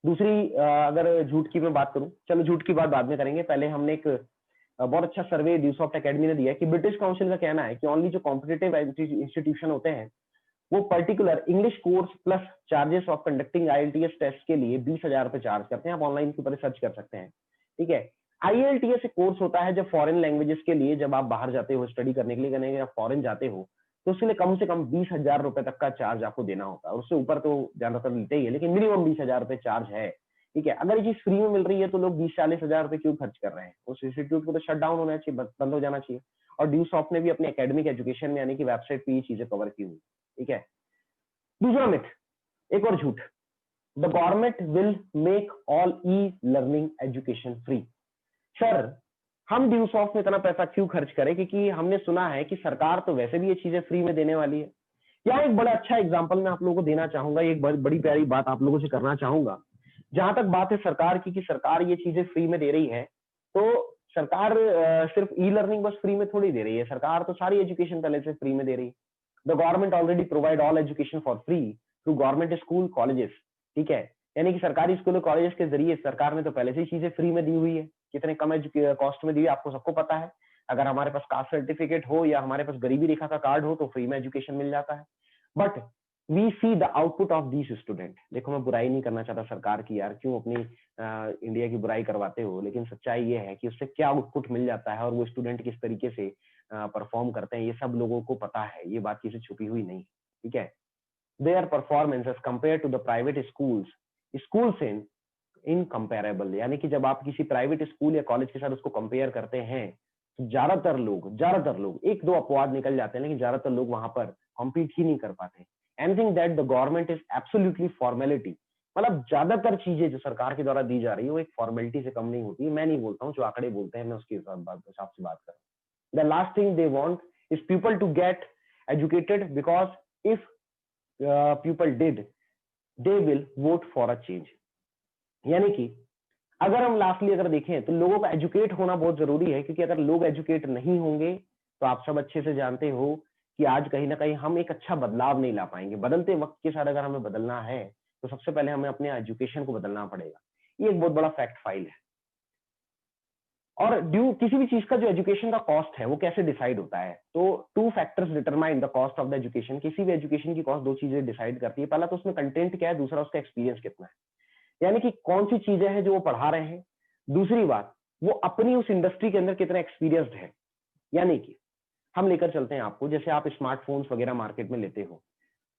Speaker 1: दूसरी अगर झूठ की मैं बात करूं, चलो झूठ की बात बाद में करेंगे, पहले हमने एक बहुत अच्छा सर्वे ड्यूसॉफ्ट एकेडमी ने दिया है कि ब्रिटिश काउंसिल का कहना है कि ओनली जो कॉम्पिटिटिव इंस्टीट्यूशन होते हैं वो particular English course plus charges of conducting IELTS test के लिए 20,000 रुपए चार्ज करते हैं। आप ऑनलाइन के ऊपर सर्च कर सकते हैं, ठीक है। आईएलटीएस एक कोर्स होता है जब फॉरेन लैंग्वेजेस के लिए, जब आप बाहर जाते हो स्टडी करने के लिए, करने आप फॉरेन जाते हो, तो उसके लिए कम से कम 20,000 रुपए तक का चार्ज आपको देना होता है, उससे ऊपर तो ज्यादातर लेते ही है, लेकिन मिनिमम 20,000 रुपए चार्ज है, ठीक है। अगर ये चीज फ्री में मिल रही है तो लोग 20-40,000 रुपए क्यों खर्च कर रहे हैं। उस इंस्टीट्यूट को तो शट डाउन होना चाहिए, बंद हो जाना चाहिए। और ड्यू सॉफ्ट ने भी अपने एकेडमिक एजुकेशन में यानी कि वेबसाइट पे ये चीजें कवर की हुई, ठीक है। दूसरा मिथ, एक और झूठ, the government will make all e learning education free. Sir, हम ड्यू सॉफ्ट में इतना पैसा क्यों खर्च करें, क्योंकि हमने सुना है कि सरकार तो वैसे भी ये चीजें फ्री में देने वाली है। यहाँ एक बड़ा अच्छा एग्जाम्पल मैं आप लोगों को देना चाहूंगा, एक बड़ी प्यारी बात आप लोगों से करना चाहूंगा। जहां तक बात है सरकार की कि सरकार ये चीजें फ्री में दे रही है, तो सरकार सिर्फ ई लर्निंग बस फ्री में थोड़ी दे रही है, सरकार तो सारी एजुकेशन पहले से फ्री में दे रही है। The government already provide all education for free through government school colleges, ठीक है। यानी कि सरकारी स्कूल और कॉलेजेस के जरिए सरकार ने तो पहले से ही चीजें फ्री में दी हुई है। कितने कम कॉस्ट में दी है आपको सबको पता है। अगर हमारे पास कास्ट सर्टिफिकेट हो या हमारे पास गरीबी रेखा का कार्ड हो तो फ्री में एजुकेशन मिल जाता है। But we see the output of these student. देखो, मैं बुराई नहीं करना चाहता सरकार की, यार क्यों अपनी इंडिया की बुराई करवाते हो, लेकिन सच्चाई ये है कि उससे क्या आउटपुट मिल जाता है और वो स्टूडेंट किस तरीके से परफॉर्म करते हैं, ये सब लोगों को पता है, ये बात किसी छुपी हुई नहीं, ठीक है। Their performance as compare to the private schools in incomparable. यानी कि जब आप किसी प्राइवेट स्कूल या कॉलेज के साथ उसको कंपेयर करते हैं तो ज्यादातर लोग, एक दो अपवाद निकल जाते हैं, लेकिन ज्यादातर लोग वहां पर कॉम्पीट ही नहीं कर पाते। Anything that the government is absolutely formality, मतलब ज्यादातर चीजें जो सरकार के द्वारा दी जा रही है वो एक फॉर्मेलिटी से कम नहीं होती। मैं नहीं बोलता हूँ, जो आंकड़े बोलते हैं मैं उसके हिसाब से बात कर रहा हूँ। The last thing they want is people to get educated, because if people did they will vote for a change. यानी कि अगर हम लास्टली अगर देखें तो लोगों का एजुकेट होना बहुत जरूरी है, क्योंकि अगर लोग एजुकेट नहीं होंगे तो आप सब अच्छे से जानते हो कि आज कहीं ना कहीं हम एक अच्छा बदलाव नहीं ला पाएंगे। बदलते वक्त के साथ अगर हमें बदलना है तो सबसे पहले हमें अपने एजुकेशन को बदलना पड़ेगा। ये एक बहुत बड़ा फैक्ट फाइल है। और ड्यू किसी भी चीज का जो एजुकेशन का कॉस्ट है वो कैसे डिसाइड होता है, तो 2 factors determine the cost of the education. किसी भी एजुकेशन की कॉस्ट 2 चीजें डिसाइड करती है, पहला तो उसमें कंटेंट क्या है, दूसरा उसका एक्सपीरियंस कितना है, यानी कि कौन सी चीजें हैं जो वो पढ़ा रहे हैं। दूसरी बात, वो अपनी उस इंडस्ट्री के अंदर कितना एक्सपीरियंस्ड है। यानी कि हम लेकर चलते हैं आपको, जैसे आप स्मार्टफोन्स वगैरह मार्केट में लेते हो,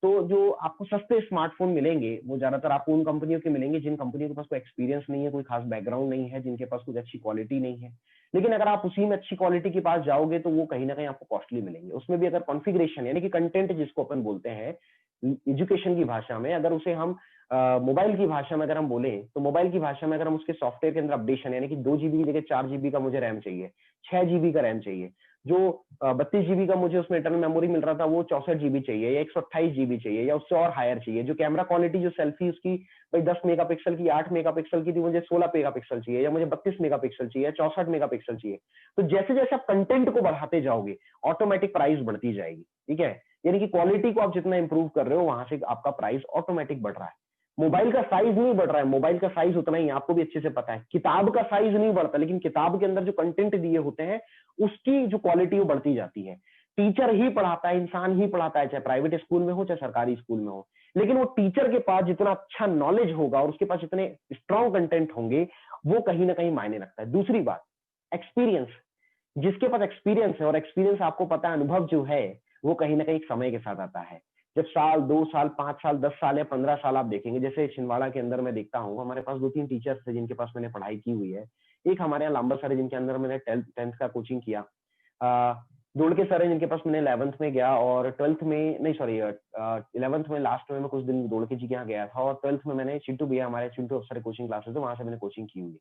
Speaker 1: तो जो आपको सस्ते स्मार्टफोन मिलेंगे वो ज्यादातर आपको उन कंपनियों के मिलेंगे जिन कंपनियों के पास कोई एक्सपीरियंस नहीं है, कोई खास बैकग्राउंड नहीं है, जिनके पास कुछ अच्छी क्वालिटी नहीं है। लेकिन अगर आप उसी में अच्छी क्वालिटी के पास जाओगे तो वो कहीं ना कहीं आपको कॉस्टली मिलेंगे। उसमें भी अगर कॉन्फ़िगरेशन यानी कि कंटेंट जिसको अपन बोलते हैं एजुकेशन की भाषा में, अगर उसे हम मोबाइल की भाषा में अगर हम बोले, तो मोबाइल की भाषा में अगर हम उसके सॉफ्टवेयर के अंदर अपडेशन यानी कि 2 GB की जगह 4 GB का मुझे रैम चाहिए, 6 GB का रैम चाहिए, जो 32 GB का मुझे उसमें इंटरनल मेमोरी मिल रहा था वो 64 GB चाहिए या 128 GB चाहिए या उससे और हायर चाहिए। जो कैमरा क्वालिटी जो सेल्फी उसकी भाई 10 मेगापिक्सल की 8 मेगापिक्सल की थी, मुझे 16 मेगापिक्सल चाहिए या मुझे 32 मेगापिक्सल चाहिए या 64 मेगापिक्सल चाहिए। तो जैसे जैसे आप कंटेंट को बढ़ाते जाओगे ऑटोमेटिक प्राइस बढ़ती जाएगी, ठीक है। यानी कि क्वालिटी को आप जितना इंप्रूव कर रहे हो वहां से आपका प्राइस ऑटोमेटिक बढ़ रहा है। मोबाइल का साइज नहीं बढ़ रहा है, मोबाइल का साइज उतना ही है, आपको भी अच्छे से पता है। किताब का साइज नहीं बढ़ता, लेकिन किताब के अंदर जो कंटेंट दिए होते हैं उसकी जो क्वालिटी वो बढ़ती जाती है। टीचर ही पढ़ाता है, इंसान ही पढ़ाता है, चाहे प्राइवेट स्कूल में हो चाहे सरकारी स्कूल में हो, लेकिन वो टीचर के पास जितना अच्छा नॉलेज होगा और उसके पास जितने स्ट्रॉन्ग कंटेंट होंगे वो कहीं ना कहीं मायने रखता है। दूसरी बात, एक्सपीरियंस। जिसके पास एक्सपीरियंस है, और एक्सपीरियंस आपको पता है, अनुभव जो है वो कहीं ना कहीं एक समय के साथ आता है। जब साल, 2 साल, 5 साल, 10 साल या 15 साल आप देखेंगे, जैसे छिंदवाड़ा के अंदर मैं देखता हूँ, हमारे पास 2-3 टीचर्स थे जिनके पास मैंने पढ़ाई की हुई है। एक हमारे यहाँ लांबा सर है जिनके अंदर मैंने टेंथ का कोचिंग किया। जोड़के सर है जिनके पास मैंने 11th में गया, और 12th में नहीं, सॉरी 11th में लास्ट में मैं कुछ दिन जोड़के जी के यहाँ गया था, और 12th में मैंने चिंटू भैया, हमारे चिंटू अफसर कोचिंग क्लासेस है, वहां से मैंने कोचिंग की हुई है।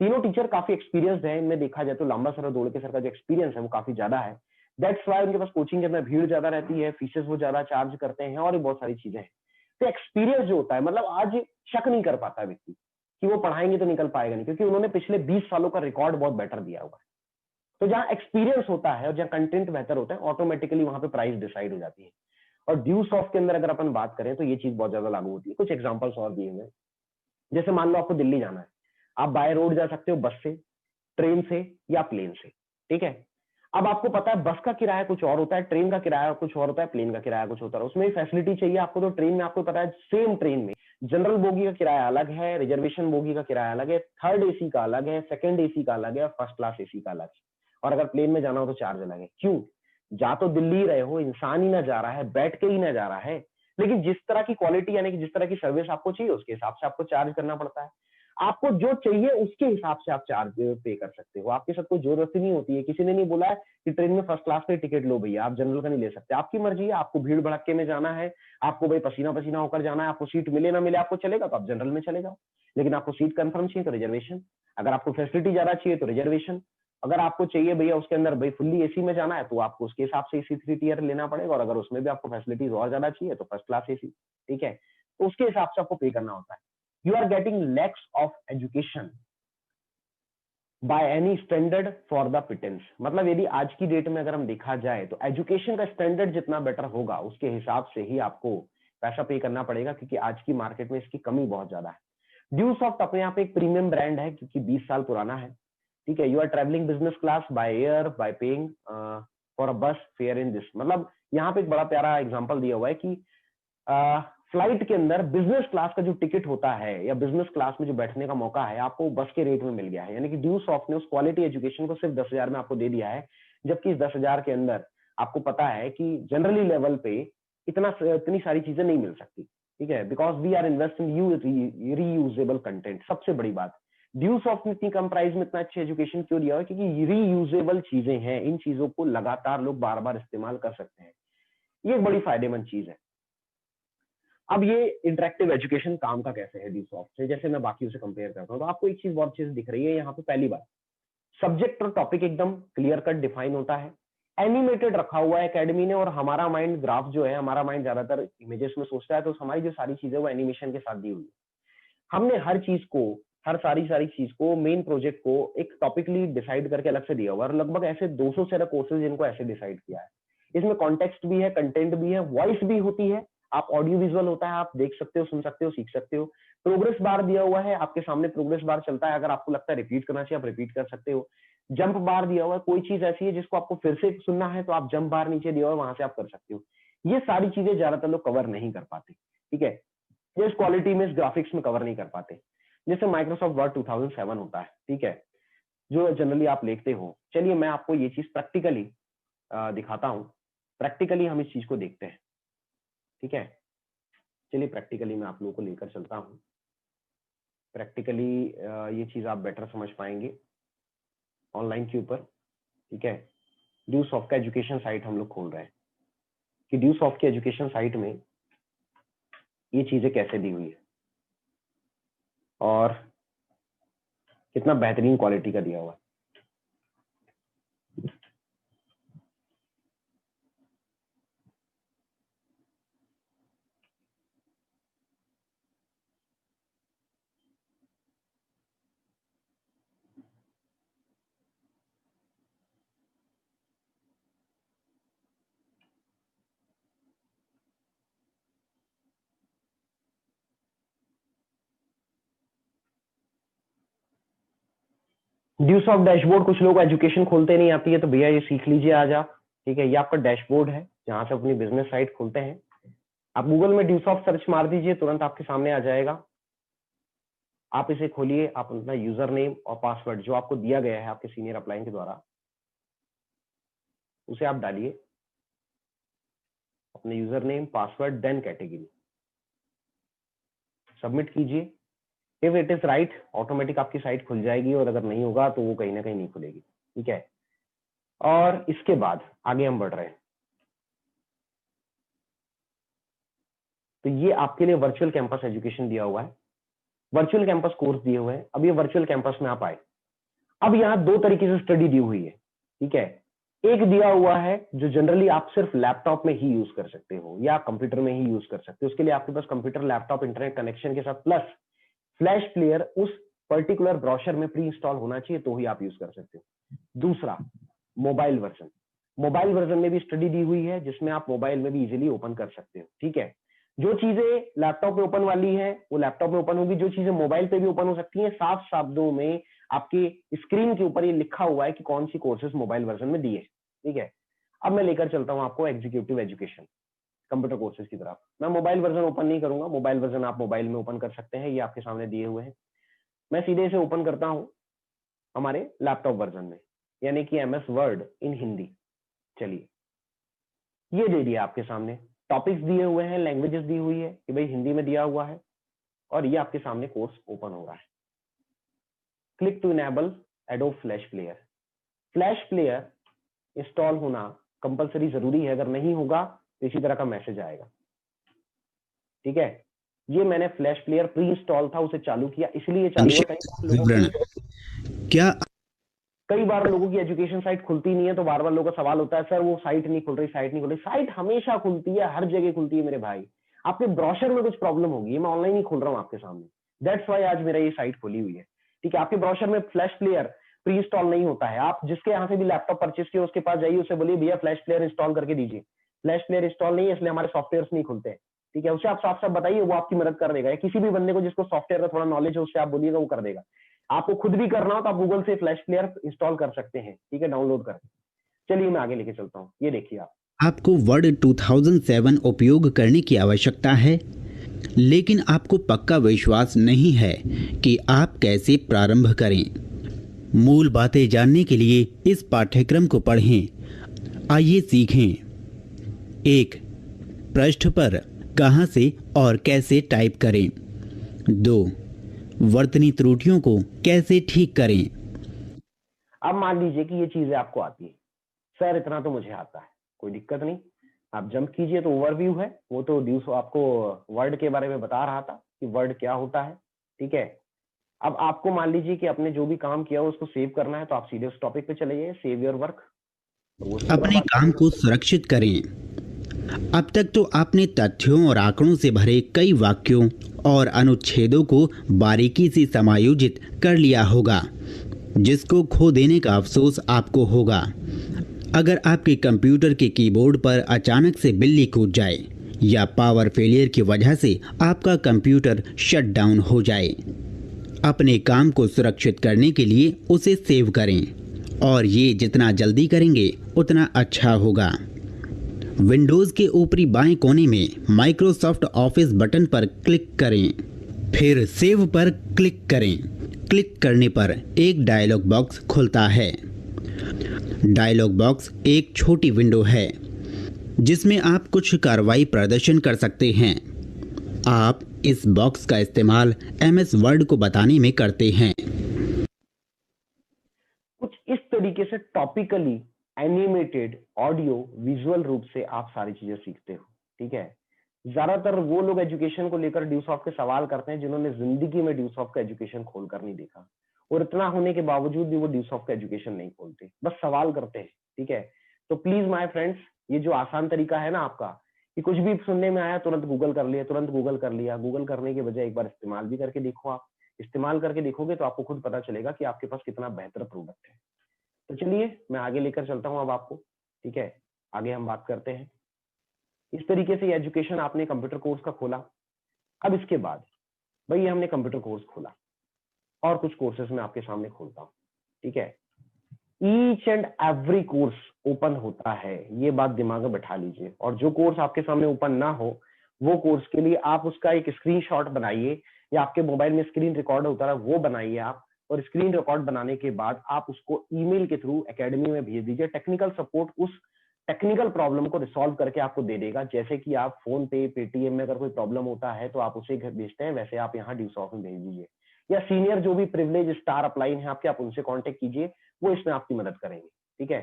Speaker 1: तीनों टीचर काफी एक्सपीरियंस्ड है, इनमें देखा जाए तो लांबा सर और दोड़के सर का जो एक्सपीरियंस है वो काफी ज्यादा है। दैट्स वाई उनके पास कोचिंग के अंदर भीड़ ज्यादा रहती है, फीसेस वो ज्यादा चार्ज करते हैं, और भी बहुत सारी चीजें हैं। तो एक्सपीरियंस जो होता है, मतलब आज शक नहीं कर पाता व्यक्ति कि वो पढ़ाएंगे तो निकल पाएगा नहीं, क्योंकि उन्होंने पिछले 20 सालों का रिकॉर्ड बहुत बेटर दिया हुआ है। तो जहाँ एक्सपीरियंस होता है और जहाँ कंटेंट बेहतर होता है, ऑटोमेटिकली वहां पे प्राइस डिसाइड हो जाती है। और ड्यू सॉफ्ट के अंदर अगर अपन बात करें तो ये चीज बहुत ज्यादा लागू होती है। कुछ एग्जांपल्स और दिए हुए हैं। जैसे मान लो आपको दिल्ली जाना है, आप बाय रोड जा सकते हो, बस से, ट्रेन से या प्लेन से, ठीक है। अब आपको पता है बस का किराया कुछ और होता है, ट्रेन का किराया कुछ और होता है, प्लेन का किराया कुछ होता है, उसमें फैसिलिटी चाहिए आपको। तो ट्रेन में आपको पता है, सेम ट्रेन में जनरल बोगी का किराया अलग है, रिजर्वेशन बोगी का किराया अलग है, थर्ड एसी का अलग है, सेकंड एसी का अलग है, फर्स्ट क्लास एसी का अलग है। और अगर प्लेन में जाना हो तो चार्ज अलग है। क्यों? जा तो दिल्ली रहे हो, इंसान ही ना जा रहा है, बैठ के ही ना जा रहा है, लेकिन जिस तरह की क्वालिटी यानी कि जिस तरह की सर्विस आपको चाहिए उसके हिसाब से आपको चार्ज करना पड़ता है। आपको जो चाहिए उसके हिसाब से आप चार्ज पे कर सकते हो। आपके साथ कोई जरूरत ही नहीं होती है, किसी ने नहीं बोला है कि ट्रेन में फर्स्ट क्लास पे टिकट लो भैया, आप जनरल का नहीं ले सकते। आपकी मर्जी है, आपको भीड़ भड़के में जाना है, आपको भाई पसीना पसीना होकर जाना है, आपको सीट मिले ना मिले आपको चलेगा तो आप जनरल में चले जाओ। लेकिन आपको सीट कंफर्म चाहिए तो रिजर्वेशन, अगर आपको फैसिलिटी ज्यादा चाहिए तो रिजर्वेशन, अगर आपको चाहिए भैया उसके अंदर भाई फुल्ली एसी में जाना है तो आपको उसके हिसाब से एसी 3 टियर लेना पड़ेगा, और अगर उसमें भी आपको फैसिलिटीज और ज्यादा चाहिए तो फर्स्ट क्लास एसी, ठीक है। तो उसके हिसाब से आपको पे करना होता है। You are getting lakhs of education by any standard for the pittance. मतलब यदि आज की डेट में अगर हम देखा जाए तो एजुकेशन का स्टैंडर्ड जितना बेटर होगा उसके हिसाब से ही आपको पैसा पे करना पड़ेगा, क्योंकि आज की मार्केट में इसकी कमी बहुत ज्यादा है। ड्यू सॉफ्ट अपने आप एक प्रीमियम ब्रांड है, क्योंकि 20 साल पुराना है, ठीक है। You are travelling business class by air by paying for a bus fare in this. मतलब यहाँ पे एक बड़ा प्यारा एग्जांपल दिया हुआ है कि फ्लाइट के अंदर बिजनेस क्लास का जो टिकट होता है या बिजनेस क्लास में जो बैठने का मौका है आपको बस के रेट में मिल गया है। यानी कि ड्यू सॉफ्ट ने उस क्वालिटी एजुकेशन को सिर्फ 10,000 में आपको दे दिया है, जबकि इस 10,000 के अंदर आपको पता है कि जनरली लेवल पे इतनी सारी चीजें नहीं मिल सकती, ठीक है। Because we are investing you reusable content. सबसे बड़ी बात, ड्यू सॉफ्ट ने इतनी कम प्राइस में इतना अच्छा एजुकेशन क्यों दिया है? क्योंकि रीयूजेबल चीजें हैं, इन चीजों को लगातार लोग बार बार इस्तेमाल कर सकते हैं। ये एक बड़ी फायदेमंद चीज है। अब ये इंटरेक्टिव एजुकेशन काम का कैसे है डी सॉफ्ट से, जैसे मैं बाकियों से कंपेयर करता हूँ तो आपको एक चीज बहुत चीज दिख रही है यहाँ पे। पहली बात, सब्जेक्ट और टॉपिक एकदम क्लियर कट डिफाइन होता है, एनिमेटेड रखा हुआ है एकेडमी ने, और हमारा माइंड ग्राफ जो है, हमारा माइंड ज्यादातर इमेजेस में सोचता है, तो हमारी जो सारी चीजें वो एनिमेशन के साथ दी हुई है। हमने हर चीज को, हर सारी सारी चीज को, मेन प्रोजेक्ट को एक टॉपिकली डिसाइड करके अलग से दिया हुआ है, और लगभग ऐसे 200 से अधिक कोर्सेज इनको ऐसे डिसाइड किया है। इसमें कॉन्टेक्स्ट भी है, कंटेंट भी है, वॉइस भी होती है, आप ऑडियो विजुअल होता है, आप देख सकते हो, सुन सकते हो, सीख सकते हो। प्रोग्रेस बार दिया हुआ है, आपके सामने प्रोग्रेस बार चलता है, अगर आपको लगता है रिपीट करना चाहिए आप रिपीट कर सकते हो। जंप बार दिया हुआ है, कोई चीज ऐसी है जिसको आपको फिर से सुनना है तो आप जंप बार नीचे दिया हुआ है वहां से आप कर सकते हो। ये सारी चीजें ज्यादातर लोग कवर नहीं कर पाते, ठीक है। ये इस क्वालिटी में, इस ग्राफिक्स में कवर नहीं कर पाते। जैसे माइक्रोसॉफ्ट वर्ड 2007 होता है, ठीक है, जो जनरली आप लिखते हो। चलिए मैं आपको ये चीज प्रैक्टिकली दिखाता हूँ। प्रैक्टिकली हम इस चीज को देखते हैं, ठीक है। चलिए प्रैक्टिकली मैं आप लोगों को लेकर चलता हूँ। प्रैक्टिकली ये चीज आप बेटर समझ पाएंगे ऑनलाइन के ऊपर, ठीक है। ड्यू सॉफ्ट का एजुकेशन साइट हम लोग खोल रहे हैं कि ड्यू सॉफ्ट के एजुकेशन साइट में ये चीजें कैसे दी हुई है और कितना बेहतरीन क्वालिटी का दिया हुआ है। ड्यूसॉफ्ट डैशबोर्ड, कुछ लोग एजुकेशन खोलते नहीं आती है तो भैया ये सीख लीजिए आज आप। ठीक है, ये आपका डैशबोर्ड है जहां से अपनी बिजनेस साइट खोलते हैं। आप गूगल में ड्यूसॉफ्ट सर्च मार दीजिए, तुरंत आपके सामने आ जाएगा। आप इसे खोलिए, आप अपना यूजर नेम और पासवर्ड जो आपको दिया गया है आपके सीनियर अपलाइन के द्वारा, उसे आप डालिए, अपने user name password then category, submit कीजिए। If it is right, automatic आपकी साइट खुल जाएगी, और अगर नहीं होगा तो वो कहीं ना कहीं नहीं खुलेगी। ठीक है, और इसके बाद आगे हम बढ़ रहे हैं। तो ये आपके लिए वर्चुअल कैंपस एजुकेशन दिया हुआ है, वर्चुअल कैंपस कोर्स दिए हुए हैं। अब ये वर्चुअल कैंपस में आप आए, अब यहाँ दो तरीके से स्टडी दी हुई है। ठीक है, एक दिया हुआ है जो जनरली आप सिर्फ लैपटॉप में ही यूज कर सकते हो या कंप्यूटर में ही यूज कर सकते हो। उसके लिए आपके पास कंप्यूटर, लैपटॉप, इंटरनेट कनेक्शन के साथ प्लस फ्लैश प्लेयर उस पर्टिकुलर ब्राउजर में प्री इंस्टॉल होना चाहिए, तो ही आप यूज कर सकते हो। दूसरा, मोबाइल वर्जन। मोबाइल वर्जन में भी स्टडी दी हुई है जिसमें आप मोबाइल में भी इजीली ओपन कर सकते हो। ठीक है, जो चीजें लैपटॉप में ओपन वाली है वो लैपटॉप में ओपन होगी, जो चीजें मोबाइल पे भी ओपन हो सकती हैं। साफ शब्दों में आपकी स्क्रीन के ऊपर ये लिखा हुआ है कि कौन सी कोर्सेज मोबाइल वर्जन में दिए। ठीक है, अब मैं लेकर चलता हूं आपको एग्जीक्यूटिव एजुकेशन कंप्यूटर कोर्सेज की तरफ। मैं मोबाइल वर्जन ओपन नहीं करूंगा, मोबाइल वर्जन आप मोबाइल में ओपन कर सकते हैं, ये आपके सामने दिए हुए हैं। मैं सीधे इसे ओपन करता हूं हमारे लैपटॉप वर्जन में, यानी कि एमएस वर्ड इन हिंदी। चलिए, ये दे दिया आपके सामने, टॉपिक्स दिए हुए हैं, लैंग्वेजेस दी हुई है कि भाई हिंदी में दिया हुआ है, और ये आपके सामने कोर्स ओपन हो रहा है। Click to enable Adobe Flash Player. Flash player install होना कंपलसरी जरूरी है, अगर नहीं होगा तो इसी तरह का मैसेज आएगा। ठीक है, ये मैंने फ्लैश प्लेयर प्री इंस्टॉल था उसे चालू किया, इसलिए चालू है
Speaker 2: विवरण क्या
Speaker 1: कई बार लोगों की एजुकेशन साइट खुलती नहीं है, तो बार बार लोगों का सवाल होता है सर वो साइट नहीं खुल रही, साइट नहीं खुल रही। साइट हमेशा खुलती है, हर जगह खुलती है मेरे भाई। आपके ब्रोशर में कुछ प्रॉब्लम होगी, मैं ऑनलाइन ही खोल रहा हूँ आपके सामने, दैट्स वाई आज मेरा ये साइट खुली हुई है। ठीक है, आपके ब्रोशर में फ्लैश प्लेयर प्री इंस्टॉल नहीं होता है। आप जिसके यहाँ से भी लैपटॉप परचेस किया उसके पास जाइए, उससे बोलिए भैया फ्लैश प्लेयर इंस्टॉल करके दीजिए। फ्लैश प्लेयर इंस्टॉल नहीं है इसलिए हमारे सॉफ्टवेयर नहीं खुलते हैं। ठीक है, उसे आप साफ साफ बताइए, वो आपकी मदद कर देगा। किसी भी बंदे को जिसको सॉफ्टवेयर का थोड़ा नॉलेज है उससे आप बोलिएगा, वो कर देगा। आपको खुद भी करना हो तो आप गूगल से फ्लैश प्लेयर इंस्टॉल कर सकते हैं। ठीक है, डाउनलोड करके। चलिए मैं आगे लेके चलता हूँ, ये देखिए आप।
Speaker 2: आपको वर्ड 2007 उपयोग करने की आवश्यकता है, लेकिन आपको पक्का विश्वास नहीं है कि आप कैसे प्रारंभ करें। मूल बातें जानने के लिए इस पाठ्यक्रम को पढ़ें। आइए सीखें। 1. पृष्ठ पर कहां से और कैसे टाइप करें। 2. वर्तनी त्रुटियों को कैसे ठीक करें।
Speaker 1: अब मान लीजिए कि ये चीजें आपको आती है, सर इतना तो मुझे आता है, कोई दिक्कत नहीं। आप जंप कीजिए तो ओवरव्यू है, वो तो ड्यूस आपको वर्ड के बारे में बता रहा था कि वर्ड क्या होता है। ठीक है, अब आपको मान लीजिए कि आपने जो भी काम किया हो उसको सेव करना है, तो आप सीधे उस टॉपिक पे चले जाइए, सेव योर वर्क, तो वो सेव
Speaker 2: अपने
Speaker 1: करवा
Speaker 2: काम
Speaker 1: दीजिएगा।
Speaker 2: को सुरक्षित करें। अब तक तो आपने तथ्यों और आंकड़ों से भरे कई वाक्यों और अनुच्छेदों को बारीकी से समायोजित कर लिया होगा, जिसको खो देने का अफसोस आपको होगा अगर आपके कंप्यूटर के कीबोर्ड पर अचानक से बिल्ली कूद जाए या पावर फेलियर की वजह से आपका कंप्यूटर शट डाउन हो जाए। अपने काम को सुरक्षित करने के लिए उसे सेव करें, और ये जितना जल्दी करेंगे उतना अच्छा होगा। विंडोज़ के ऊपरी बाएं कोने में माइक्रोसॉफ्ट ऑफिस बटन पर क्लिक करें, फिर सेव पर क्लिक करें। क्लिक करने पर एक डायलॉग बॉक्स खुलता है। डायलॉग बॉक्स एक छोटी विंडो है जिसमें आप कुछ कार्रवाई प्रदर्शन कर सकते हैं। आप इस बॉक्स का इस्तेमाल एमएस वर्ड को बताने में करते हैं।
Speaker 1: कुछ इस तरीके से टॉपिकली एनिमेटेड ऑडियो विजुअल रूप से आप सारी चीजें सीखते हो। ठीक है, ज्यादातर वो लोग एजुकेशन को लेकर ड्यूसॉफ्ट के सवाल करते हैं जिन्होंने जिंदगी में ड्यूसॉफ्ट का एजुकेशन खोलकर नहीं देखा, और इतना होने के बावजूद भी वो ड्यूसॉफ्ट का एजुकेशन नहीं खोलते, बस सवाल करते हैं। ठीक है, तो प्लीज माय फ्रेंड्स, ये जो आसान तरीका है ना आपका, कि कुछ भी सुनने में आया तुरंत गूगल कर लिया, तुरंत गूगल कर लिया, गूगल करने के बजाय एक बार इस्तेमाल भी करके देखो। आप इस्तेमाल करके देखोगे तो आपको खुद पता चलेगा कि आपके पास कितना बेहतर प्रोडक्ट है। तो चलिए मैं आगे लेकर चलता हूं अब आपको। ठीक है, आगे हम बात करते हैं। इस तरीके से एजुकेशन आपने कंप्यूटर कोर्स का खोला। अब इसके बाद भाई हमने कंप्यूटर कोर्स खोला, और कुछ कोर्सेज मैं आपके सामने खोलता हूँ। ठीक है, each and every course open होता है, ये बात दिमाग में बैठा लीजिए। और जो कोर्स आपके सामने ओपन ना हो, वो कोर्स के लिए आप उसका एक स्क्रीनशॉट बनाइए, या आपके मोबाइल में स्क्रीन रिकॉर्ड होता है वो बनाइए आप, और स्क्रीन रिकॉर्ड बनाने के बाद आप उसको ईमेल के थ्रू एकेडमी में भेज दीजिए। टेक्निकल सपोर्ट उस टेक्निकल प्रॉब्लम को रिसॉल्व करके आपको दे देगा। जैसे कि आप फोन पे, पेटीएम में अगर कोई प्रॉब्लम होता है तो आप उसे भेजते हैं, वैसे आप यहाँ ड्यूसॉफ्ट में भेज दीजिए, या सीनियर जो भी प्रिविलेज स्टार अपलाइन है आपके, आप उनसे कांटेक्ट कीजिए, वो इसमें आपकी मदद करेंगे। ठीक है,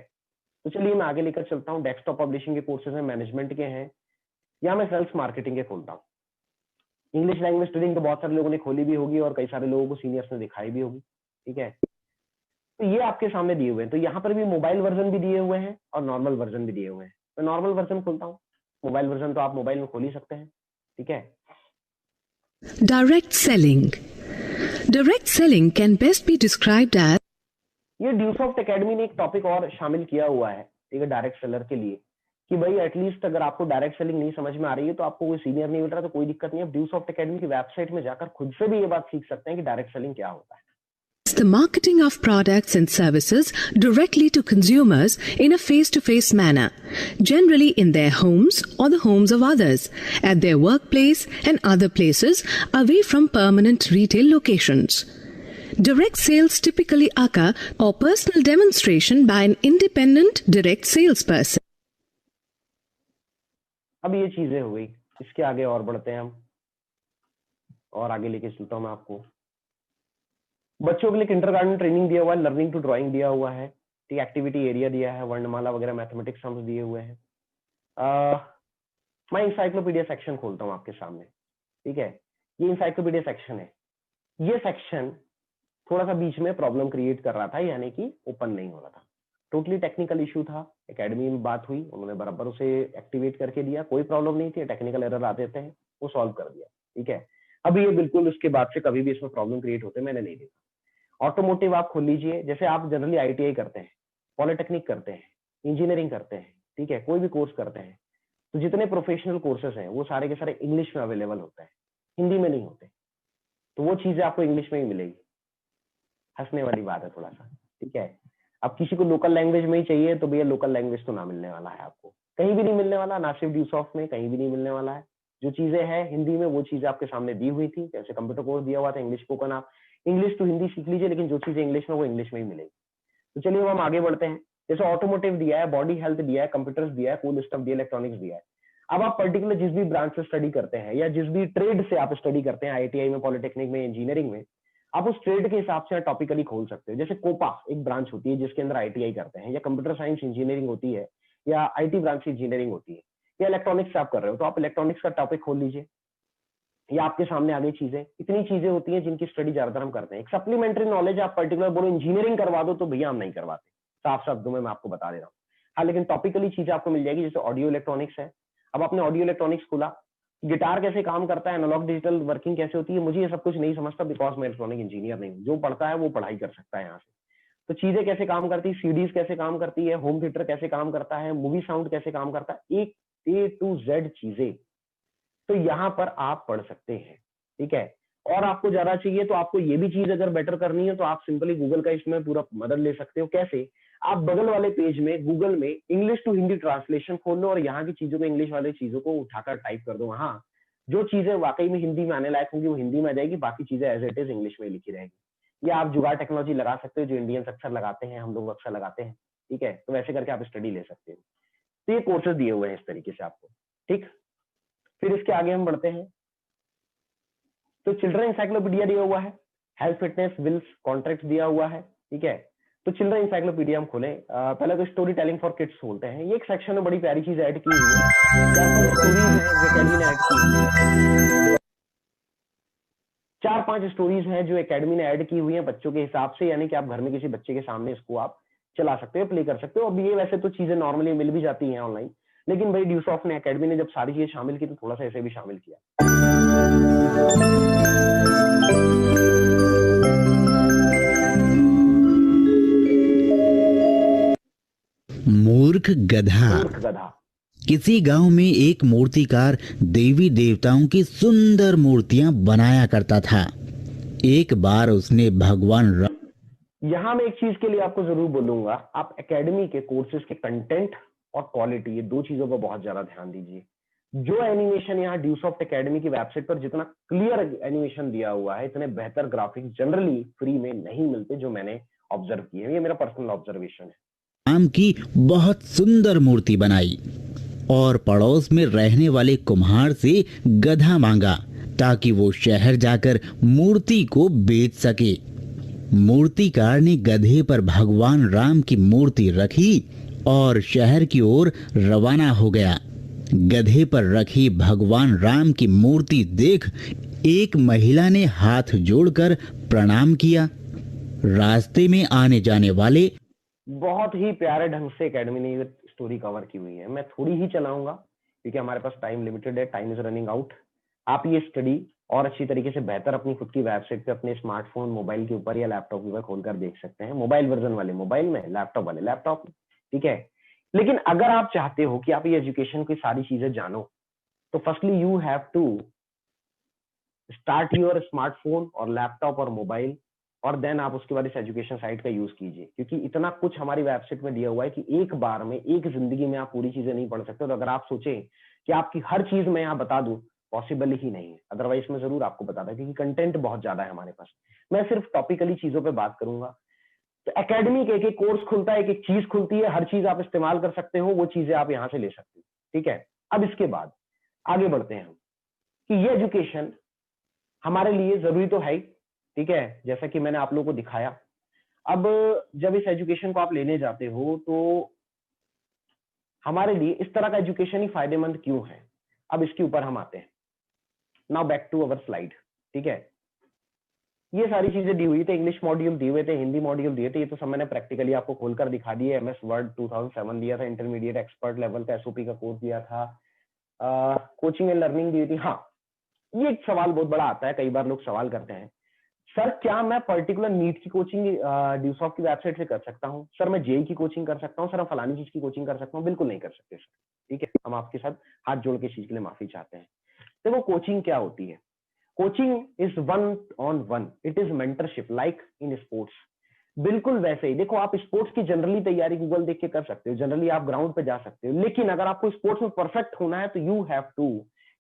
Speaker 1: तो चलिए मैं आगे लेकर चलता हूँ। डेस्कटॉप पब्लिशिंग के कोर्सेज हैं, मैनेजमेंट के हैं, या मैं सेल्स मार्केटिंग के खोलता हूँ। इंग्लिश लैंग्वेज ट्रेनिंग तो बहुत सारे लोगों ने खोली भी होगी और कई सारे लोगों को सीनियर्स ने दिखाई भी होगी। ठीक है, तो ये आपके सामने दिए हुए हैं। तो यहाँ पर भी मोबाइल वर्जन भी दिए हुए हैं और नॉर्मल वर्जन भी दिए हुए हैं। मैं नॉर्मल वर्जन खोलता हूँ, मोबाइल वर्जन तो आप मोबाइल में खोल ही सकते हैं। ठीक है,
Speaker 3: direct selling. Direct selling can best be described as,
Speaker 1: ये ड्यूसॉफ्ट एकेडमी ने एक टॉपिक और शामिल किया हुआ है, ठीक है, डायरेक्ट सेलर के लिए, कि भाई एटलीस्ट अगर आपको डायरेक्ट सेलिंग नहीं समझ में आ रही है, तो आपको कोई सीनियर नहीं मिल रहा, तो कोई दिक्कत नहीं है, ड्यूसॉफ्ट एकेडमी की वेबसाइट में जाकर खुद से भी ये बात सीख सकते हैं कि डायरेक्ट सेलिंग क्या होता है।
Speaker 3: the marketing of products and services directly to consumers in a face-to-face manner, generally in their homes or the homes of others, at their workplace and other places away from permanent retail locations. Direct sales typically occur or personal demonstration by an independent direct salesperson.
Speaker 1: अब ये चीजें हो गई, इसके आगे और बढ़ते हैं हम, और आगे लेके चलता हूं मैं आपको। बच्चों के लिए किंडरगार्टन ट्रेनिंग दिया हुआ है, लर्निंग टू ड्राइंग दिया हुआ है, ठीक, एक्टिविटी एरिया दिया है, वर्णमाला वगैरह मैथमेटिक्स सम्स दिए हुए हैं। मैं इंसाइक्लोपीडिया सेक्शन खोलता हूँ आपके सामने। ठीक है, ये इंसाइक्लोपीडिया सेक्शन है। ये सेक्शन थोड़ा सा बीच में प्रॉब्लम क्रिएट कर रहा था, यानी कि ओपन नहीं हो रहा था, टोटली टेक्निकल इशू था। एकेडमी में बात हुई, उन्होंने बराबर उसे एक्टिवेट करके दिया, कोई प्रॉब्लम नहीं थी, टेक्निकल एरर आते थे, वो सॉल्व कर दिया। ठीक है, अभी ये बिल्कुल उसके बाद से कभी भी इसमें प्रॉब्लम क्रिएट होते मैंने नहीं देखा। ऑटोमोटिव आप खोल लीजिए, जैसे आप जनरली आईटीआई करते हैं, पॉलिटेक्निक करते हैं, इंजीनियरिंग करते हैं, ठीक है, कोई भी कोर्स करते हैं, तो जितने प्रोफेशनल कोर्सेज हैं वो सारे के सारे इंग्लिश में अवेलेबल होते हैं, हिंदी में नहीं होते। तो वो चीजें आपको इंग्लिश में ही मिलेगी। हंसने वाली बात है थोड़ा सा। ठीक है, अब किसी को लोकल लैंग्वेज में ही चाहिए तो भैया लोकल लैंग्वेज तो ना मिलने वाला है, आपको कहीं भी नहीं मिलने वाला, ना सिर्फ ड्यूसॉफ्ट में, कहीं भी नहीं मिलने वाला है। जो चीजें हैं हिंदी में वो चीजें आपके सामने दी हुई थी, जैसे कंप्यूटर कोर्स दिया हुआ था इंग्लिश स्पोकन, आप इंग्लिश टू हिंदी सीख लीजिए, लेकिन जो चीजें इंग्लिश में वो इंग्लिश में ही मिलेगी। तो चलिए हम आगे बढ़ते हैं। जैसे ऑटोमोटिव दिया है, बॉडी हेल्थ दिया है, कंप्यूटर्स दिया है, कूल स्टफ दिया, इलेक्ट्रॉनिक्स दिया है। अब आप पर्टिकुलर जिस भी ब्रांच से स्टडी करते हैं या जिस भी ट्रेड से आप स्टडी करते हैं, आईटीआई में, पॉलिटेक्निक में, इंजीनियरिंग में, आप उस ट्रेड के हिसाब से टॉपिकली खोल सकते हो। जैसे कोपा एक ब्रांच होती है जिसके अंदर आईटीआई करते हैं, या कंप्यूटर साइंस इंजीनियरिंग होती है, या आईटी ब्रांच इंजीनियरिंग होती है, या इलेक्ट्रॉनिक्स से आप कर रहे हो तो आप इलेक्ट्रॉनिक्स का टॉपिक खोल लीजिए, या आपके सामने आ गई चीजें। इतनी चीजें होती हैं जिनकी स्टडी ज्यादातर हम करते हैं। एक सप्लीमेंट्री नॉलेज आप पर्टिकुलर बोलो इंजीनियरिंग करवा दो तो भैया हम नहीं करवाते, साफ शब्दों में मैं आपको बता दे रहा हूँ। हाँ, लेकिन टॉपिकली चीजें आपको मिल जाएगी। जैसे ऑडियो इलेक्ट्रॉनिक्स है, अब आपने ऑडियो इलेक्ट्रॉनिक्स खोला, गिटार कैसे काम करता है, एनालॉग डिजिटल वर्किंग कैसे होती है, मुझे ये सब कुछ नहीं समझता, बिकॉज मैं इलेक्ट्रॉनिक इंजीनियर नहीं हूँ। जो पढ़ता है वो पढ़ाई कर सकता है यहाँ से। तो चीजें कैसे काम करती है, सीडीज कैसे काम करती है, होम थिएटर कैसे काम करता है, मूवी साउंड कैसे काम करता है, एक ए टू जेड चीजें तो यहाँ पर आप पढ़ सकते हैं। ठीक है, और आपको ज्यादा चाहिए तो आपको ये भी चीज अगर बेटर करनी है तो आप सिंपली गूगल का इसमें पूरा मदद ले सकते हो। कैसे, आप बगल वाले पेज में गूगल में इंग्लिश टू हिंदी ट्रांसलेशन खोल लो और यहाँ की चीजों को, इंग्लिश वाले चीजों को उठाकर टाइप कर दो। हाँ, जो चीजें वाकई में हिंदी में आने लायक होंगी वो हिंदी में आ जाएगी, बाकी चीजें एज इट इज इंग्लिश में लिखी रहेगी। या आप जुगाड़ टेक्नोलॉजी लगा सकते हो, जो इंडियंस अक्सर लगाते हैं, हम लोग अक्सर लगाते हैं। ठीक है, तो वैसे करके आप स्टडी ले सकते हो। तो ये कोर्सेज दिए हुए हैं इस तरीके से आपको। ठीक, फिर इसके आगे हम बढ़ते हैं। तो चिल्ड्रन इंसाइक्लोपीडिया दिया हुआ है, हेल्थ फिटनेस विल्स कॉन्ट्रैक्ट दिया हुआ है। ठीक है, तो चिल्ड्रन इंसाइक्लोपीडिया हम खोलें। पहले तो स्टोरी टेलिंग फॉर किड्स खोलते हैं। ये एक सेक्शन में बड़ी प्यारी चीज ऐड की हुई है, चार पांच स्टोरीज हैं जो एकेडमी ने ऐड की हुई है बच्चों के हिसाब से, यानी कि आप घर में किसी बच्चे के सामने इसको आप चला सकते हो, प्ले कर सकते हो। अब ये वैसे तो चीजें नॉर्मली मिल भी जाती हैं ऑनलाइन, लेकिन भाई ड्यूसॉफ्ट ने, एकेडमी ने जब सारी चीजें शामिल की तो थोड़ा सा ऐसे भी शामिल किया।
Speaker 2: मूर्ख गधा। किसी गांव में एक मूर्तिकार देवी देवताओं की सुंदर मूर्तियां बनाया करता था। एक बार उसने भगवान
Speaker 1: यहां मैं एक चीज के लिए आपको जरूर बोलूंगा, आप एकेडमी के कोर्सेज के कंटेंट और क्वालिटी, ये दो चीजों पर बहुत ज्यादा ध्यान दीजिए। जो एनिमेशन यहाँ ड्यूसॉफ्ट एकेडमी की वेबसाइट पर जितना क्लियर एनिमेशन दिया हुआ है, इतने बेहतर ग्राफिक्स जनरली फ्री में नहीं मिलते, जो मैंने ऑब्जर्व किए हैं। ये मेरा पर्सनल ऑब्जर्वेशन है।
Speaker 2: राम की बहुत सुंदर मूर्ति बनाई और पड़ोस में रहने वाले कुम्हार से गधा मांगा ताकि वो शहर जाकर मूर्ति को बेच सके। मूर्तिकार ने गधे पर भगवान राम की मूर्ति रखी और शहर की ओर रवाना हो गया। गधे पर रखी भगवान राम की मूर्ति देख एक महिला ने हाथ जोड़कर प्रणाम किया। रास्ते में आने जाने वाले
Speaker 1: बहुत ही प्यारे ढंग से एकेडमी ने ये स्टोरी कवर की हुई है। मैं थोड़ी ही चलाऊंगा क्योंकि हमारे पास टाइम लिमिटेड है, टाइम इज रनिंग आउट। आप ये स्टडी और अच्छी तरीके से बेहतर अपनी खुद की वेबसाइट पे अपने स्मार्टफोन, मोबाइल के ऊपर या लैपटॉप के ऊपर खोलकर देख सकते हैं। मोबाइल वर्जन वाले मोबाइल में, लैपटॉप वाले लैपटॉप में, ठीक है। लेकिन अगर आप चाहते हो कि आप ये एजुकेशन की सारी चीजें जानो, तो firstly you have to start your smartphone और लैपटॉप और मोबाइल, और देन आप उसके बाद इस एजुकेशन साइट का यूज कीजिए, क्योंकि इतना कुछ हमारी वेबसाइट में दिया हुआ है कि एक बार में, एक जिंदगी में आप पूरी चीजें नहीं पढ़ सकते। तो अगर आप सोचें कि आपकी हर चीज मैं यहाँ बता दूं, पॉसिबल ही नहीं है। अदरवाइज मैं जरूर आपको बताता, क्योंकि कंटेंट बहुत ज्यादा है हमारे पास। मैं सिर्फ टॉपिकली चीजों पर बात करूंगा। तो एकेडमी के एक एक कोर्स खुलता है, एक एक चीज खुलती है, हर चीज आप इस्तेमाल कर सकते हो, वो चीजें आप यहाँ से ले सकते हो, ठीक है। अब इसके बाद आगे बढ़ते हैं हम कि ये एजुकेशन हमारे लिए जरूरी तो है ही, ठीक है, जैसा कि मैंने आप लोगों को दिखाया। अब जब इस एजुकेशन को आप लेने जाते हो, तो हमारे लिए इस तरह का एजुकेशन ही फायदेमंद क्यों है, अब इसके ऊपर हम आते हैं। Now back to our slide, ठीक है। ये सारी चीजें दी हुई थी, इंग्लिश मॉड्यूल दिए हुए थे, हिंदी मॉड्यूल दिए थे, ये तो सब मैंने प्रैक्टिकली आपको खोलकर दिखा दिए। MS वर्ड 2007 दिया था, इंटरमीडिएट एक्सपर्ट लेवल का SOP का कोर्स दिया था, कोचिंग एंड लर्निंग दी थी। हाँ, ये एक सवाल बहुत बड़ा आता है, कई बार लोग सवाल करते हैं, सर क्या मैं पर्टिकुलर नीट की कोचिंग ड्यूसॉफ्ट की वेबसाइट से कर सकता हूँ? सर मैं जेई की कोचिंग कर सकता हूँ? सर हम फलानी चीज की कोचिंग कर सकता हूँ? बिल्कुल नहीं कर सकते सर, ठीक है। हम आपके साथ हाथ जोड़ के इस चीज के लिए माफी चाहते हैं। देखो कोचिंग क्या होती है? Coaching is one on one, it is mentorship like in sports. बिल्कुल वैसे ही देखो, आप स्पोर्ट्स की जनरली तैयारी गूगल देख के कर सकते हो, जनरली आप ग्राउंड पे जा सकते हो, लेकिन अगर आपको स्पोर्ट्स में परफेक्ट होना है तो you have to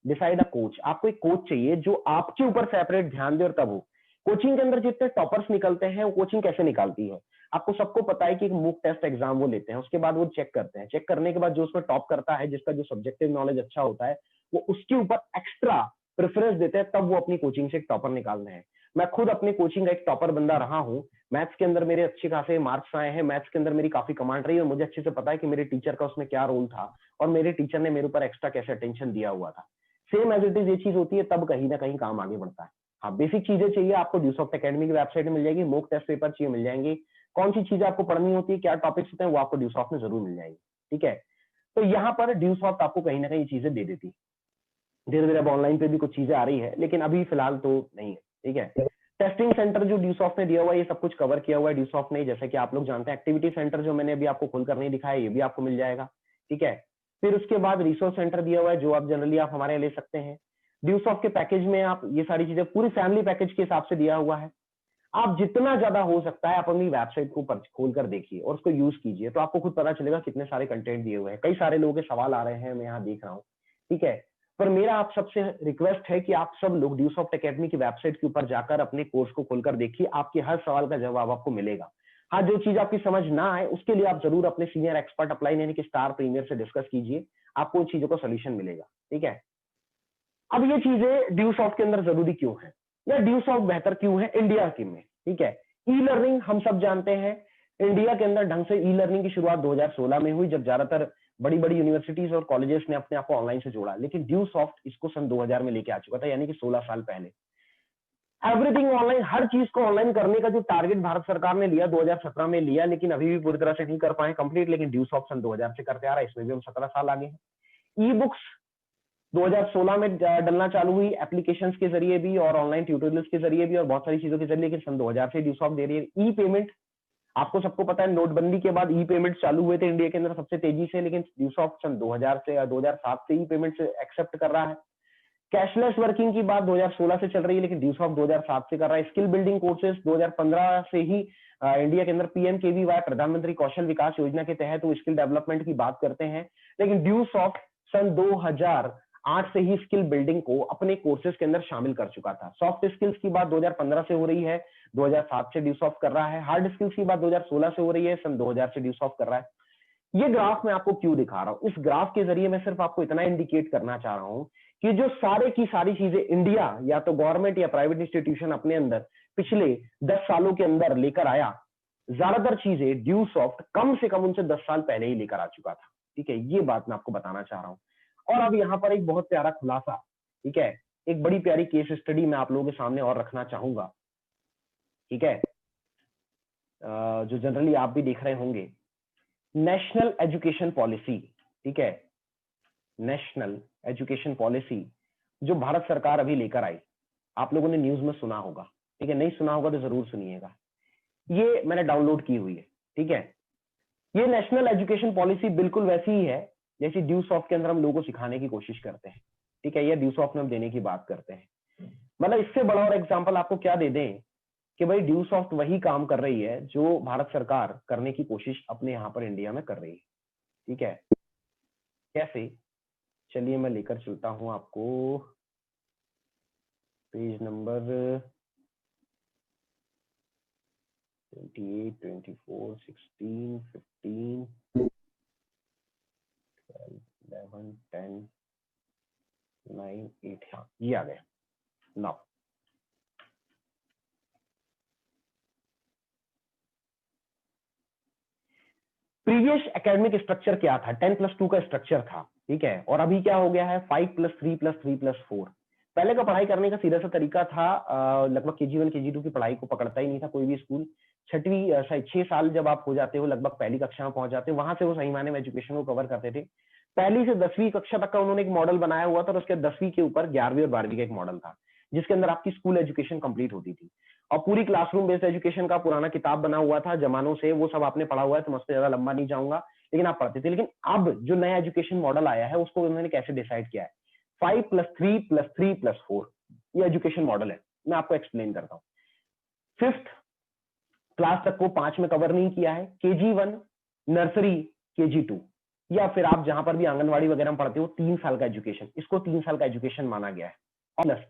Speaker 1: decide a coach. आपको एक कोच चाहिए जो आपके ऊपर सेपरेट ध्यान दे और तब हो। कोचिंग के अंदर जितने टॉपर्स निकलते हैं, वो कोचिंग कैसे निकालती है? आपको सबको पता है कि एक मूक टेस्ट एग्जाम वो लेते हैं, उसके बाद वो चेक करते हैं, चेक करने के बाद जो उसमें टॉप करता है, जिसका जो सब्जेक्टिव नॉलेज अच्छा होता है, वो उसके ऊपर एक्स्ट्रा प्रेफरेंस देते हैं, तब वो अपनी कोचिंग से एक टॉपर निकालते हैं। मैं खुद अपनी कोचिंग का एक टॉपर बंदा रहा हूँ। मैथ्स के अंदर मेरे अच्छे खासे मार्क्स आए हैं, मैथ्स के अंदर मेरी काफी कमांड रही है, और मुझे अच्छे से पता है कि मेरे टीचर का उसमें क्या रोल था और मेरे टीचर ने मेरे ऊपर एक्स्ट्रा कैसे अटेंशन दिया हुआ था। सेम एज इट इज ये चीज होती है, तब कहीं ना कहीं काम आगे बढ़ता है। हाँ, बेसिक चीजें चाहिए आपको, ड्यूसॉफ्ट एकेडमी की वेबसाइट में मिल जाएगी। मॉक टेस्ट पेपर चाहिए, मिल जाएंगे। कौन सी चीजें आपको पढ़नी होती है, क्या टॉपिक्स होते हैं, वो आपको ड्यूसॉफ्ट में जरूर मिल जाएंगे, ठीक है। तो यहाँ पर ड्यूसॉफ्ट आपको कहीं ना कहीं चीजें दे देती है। धीरे धीरे अब ऑनलाइन पे भी कुछ चीजें आ रही है, लेकिन अभी फिलहाल तो नहीं है, ठीक है। टेस्टिंग सेंटर जो ड्यूसॉफ्ट ने दिया हुआ है, ये सब कुछ कवर किया हुआ है ड्यूसॉफ्ट ने, जैसे कि आप लोग जानते हैं। एक्टिविटी सेंटर जो मैंने अभी आपको खोलकर नहीं दिखाया, ये भी आपको मिल जाएगा, ठीक है। फिर उसके बाद रिसोर्स सेंटर दिया हुआ है, जो आप जनरली आप हमारे ले सकते हैं। ड्यूसॉफ्ट के पैकेज में आप ये सारी चीजें पूरी फैमिली पैकेज के हिसाब से दिया हुआ है। आप जितना ज्यादा हो सकता है आप अपनी वेबसाइट को खोल कर देखिए और उसको यूज कीजिए, तो आपको खुद पता चलेगा कितने सारे कंटेंट दिए हुए हैं। कई सारे लोगों के सवाल आ रहे हैं, मैं यहाँ देख रहा हूँ, ठीक है। पर मेरा आप सबसे रिक्वेस्ट है कि आप सब लोग ड्यूसॉफ्ट एकेडमी की वेबसाइट के ऊपर जाकर अपने कोर्स को खोलकर देखिए, आपके हर सवाल का जवाब आपको मिलेगा। हाँ, जो चीज आपकी समझ ना आए उसके लिए आप जरूर अपने सीनियर एक्सपर्ट अपलाइन यानी कि स्टार प्रीमियर से डिस्कस कीजिए, आपको उन चीजों का सोल्यूशन मिलेगा, ठीक है। अब ये चीजें ड्यूसॉफ्ट के अंदर जरूरी क्यों है, या ड्यूसॉफ्ट बेहतर क्यों है इंडिया के में, ठीक है। ई लर्निंग हम सब जानते हैं, इंडिया के अंदर ढंग से ई लर्निंग की शुरुआत 2016 में हुई, जब ज्यादातर बड़ी बड़ी यूनिवर्सिटीज और कॉलेजेस ने अपने आप को ऑनलाइन से जोड़ा। लेकिन ड्यूसॉफ्ट इसको सन 2000 में लेके आ चुका था, यानी कि 16 साल पहले। एवरीथिंग ऑनलाइन, हर चीज को ऑनलाइन करने का जो टारगेट भारत सरकार ने लिया 2017 में लिया, लेकिन अभी भी पूरी तरह से नहीं कर पाए कंप्लीट। लेकिन ड्यूसॉफ्ट सन 2000 से करते आ रहा है, इसमें भी हम 17 साल आगे हैं। ई बुक्स 2016 में डलना चालू हुई, एप्लीकेशंस के जरिए भी और ऑनलाइन ट्यूटोरियल्स के जरिए भी और बहुत सारी चीजों के जरिए, लेकिन सन 2000 से ड्यूसॉफ्ट दे रही है। ई पेमेंट, आपको सबको पता है नोटबंदी के बाद ई पेमेंट चालू हुए थे इंडिया के अंदर सबसे तेजी से, लेकिन ड्यूसॉफ्ट सन 2000 से या 2007 से ई पेमेंट से एक्सेप्ट कर रहा है। कैशलेस वर्किंग की बात 2016 से चल रही है, लेकिन ड्यूसॉफ्ट 2007 से कर रहा है। स्किल बिल्डिंग कोर्सेज 2015 से ही इंडिया के अंदर PMKVY प्रधानमंत्री कौशल विकास योजना के तहत वो स्किल डेवलपमेंट की बात करते हैं, लेकिन ड्यू सॉफ्ट सन 2008 से ही स्किल बिल्डिंग को अपने कोर्सेज के अंदर शामिल कर चुका था। सॉफ्ट स्किल्स की बात 2015 से हो रही है, 2007 से ड्यू सॉफ्ट कर रहा है। हार्ड स्किल्स की बात 2016 से हो रही है, सन 2000 से ड्यू सॉफ्ट कर रहा है। ये ग्राफ मैं आपको क्यों दिखा रहा हूं? इस ग्राफ के जरिए मैं सिर्फ आपको इतना इंडिकेट करना चाह रहा हूं कि जो सारे की सारी चीजें इंडिया या तो गवर्नमेंट या प्राइवेट इंस्टीट्यूशन अपने अंदर पिछले 10 सालों के अंदर लेकर आया, ज्यादातर चीजें ड्यू सॉफ्ट कम से कम उनसे 10 साल पहले ही लेकर आ चुका था। ठीक है, ये बात मैं आपको बताना चाह रहा हूं। और अब यहाँ पर एक बहुत प्यारा खुलासा, ठीक है, एक बड़ी प्यारी केस स्टडी मैं आप लोगों के सामने और रखना चाहूंगा। ठीक है, जो जनरली आप भी देख रहे होंगे, नेशनल एजुकेशन पॉलिसी, ठीक है, नेशनल एजुकेशन पॉलिसी जो भारत सरकार अभी लेकर आई, आप लोगों ने न्यूज में सुना होगा। ठीक है, नहीं सुना होगा तो जरूर सुनिएगा। ये मैंने डाउनलोड की हुई है। ठीक है, ये नेशनल एजुकेशन पॉलिसी बिल्कुल वैसी ही है जैसी ड्यू सॉफ्ट के अंदर हम लोगों को सिखाने की कोशिश करते हैं। ठीक है, ये ड्यू सॉफ्ट में हम देने की बात करते हैं। मतलब इससे बड़ा और एग्जाम्पल आपको क्या दे दें कि भाई ड्यू सॉफ्ट वही काम कर रही है जो भारत सरकार करने की कोशिश अपने यहाँ पर इंडिया में कर रही है। ठीक है, कैसे? चलिए मैं लेकर चलता हूं आपको पेज नंबर 28, 24, 16, 15, 12, 11, 10, 9, 8, हाँ ये आ गया। नाउ प्रीवियस एकेडमिक स्ट्रक्चर क्या था? 10+2 का स्ट्रक्चर था। ठीक है, और अभी क्या हो गया है? 5+3+3+4। पहले का पढ़ाई करने का सीधा सा तरीका था, लगभग KG1 KG2 की पढ़ाई को पकड़ता ही नहीं था कोई भी स्कूल। 6 साल जब आप हो जाते हो, लगभग पहली कक्षा में पहुंच जाते हो, वहां से वो सही मायने में एजुकेशन को कवर करते थे। पहली से 10वीं कक्षा तक का उन्होंने एक मॉडल बनाया हुआ था, और उसके 10वीं के ऊपर 11वीं और 12वीं का एक मॉडल था, जिसके अंदर आपकी स्कूल एजुकेशन कंप्लीट होती थी। और पूरी क्लासरूम बेस्ड एजुकेशन का पुराना किताब बना हुआ था जमानों से, वो सब आपने पढ़ा हुआ है, तो मैं उस पर ज्यादा लंबा नहीं जाऊंगा, लेकिन आप पढ़ते थे। लेकिन अब जो नया एजुकेशन मॉडल आया है, उसको उन्होंने कैसे डिसाइड किया है? 5+3+3+4 ये एजुकेशन मॉडल है। मैं आपको एक्सप्लेन करता हूँ। 5th क्लास तक को 5 में कवर नहीं किया है। KG1, नर्सरी, KG2, या फिर आप जहां पर भी आंगनवाड़ी वगैरह में पढ़ते हो, 3 साल का एजुकेशन, इसको 3 साल का एजुकेशन माना गया है। और प्लस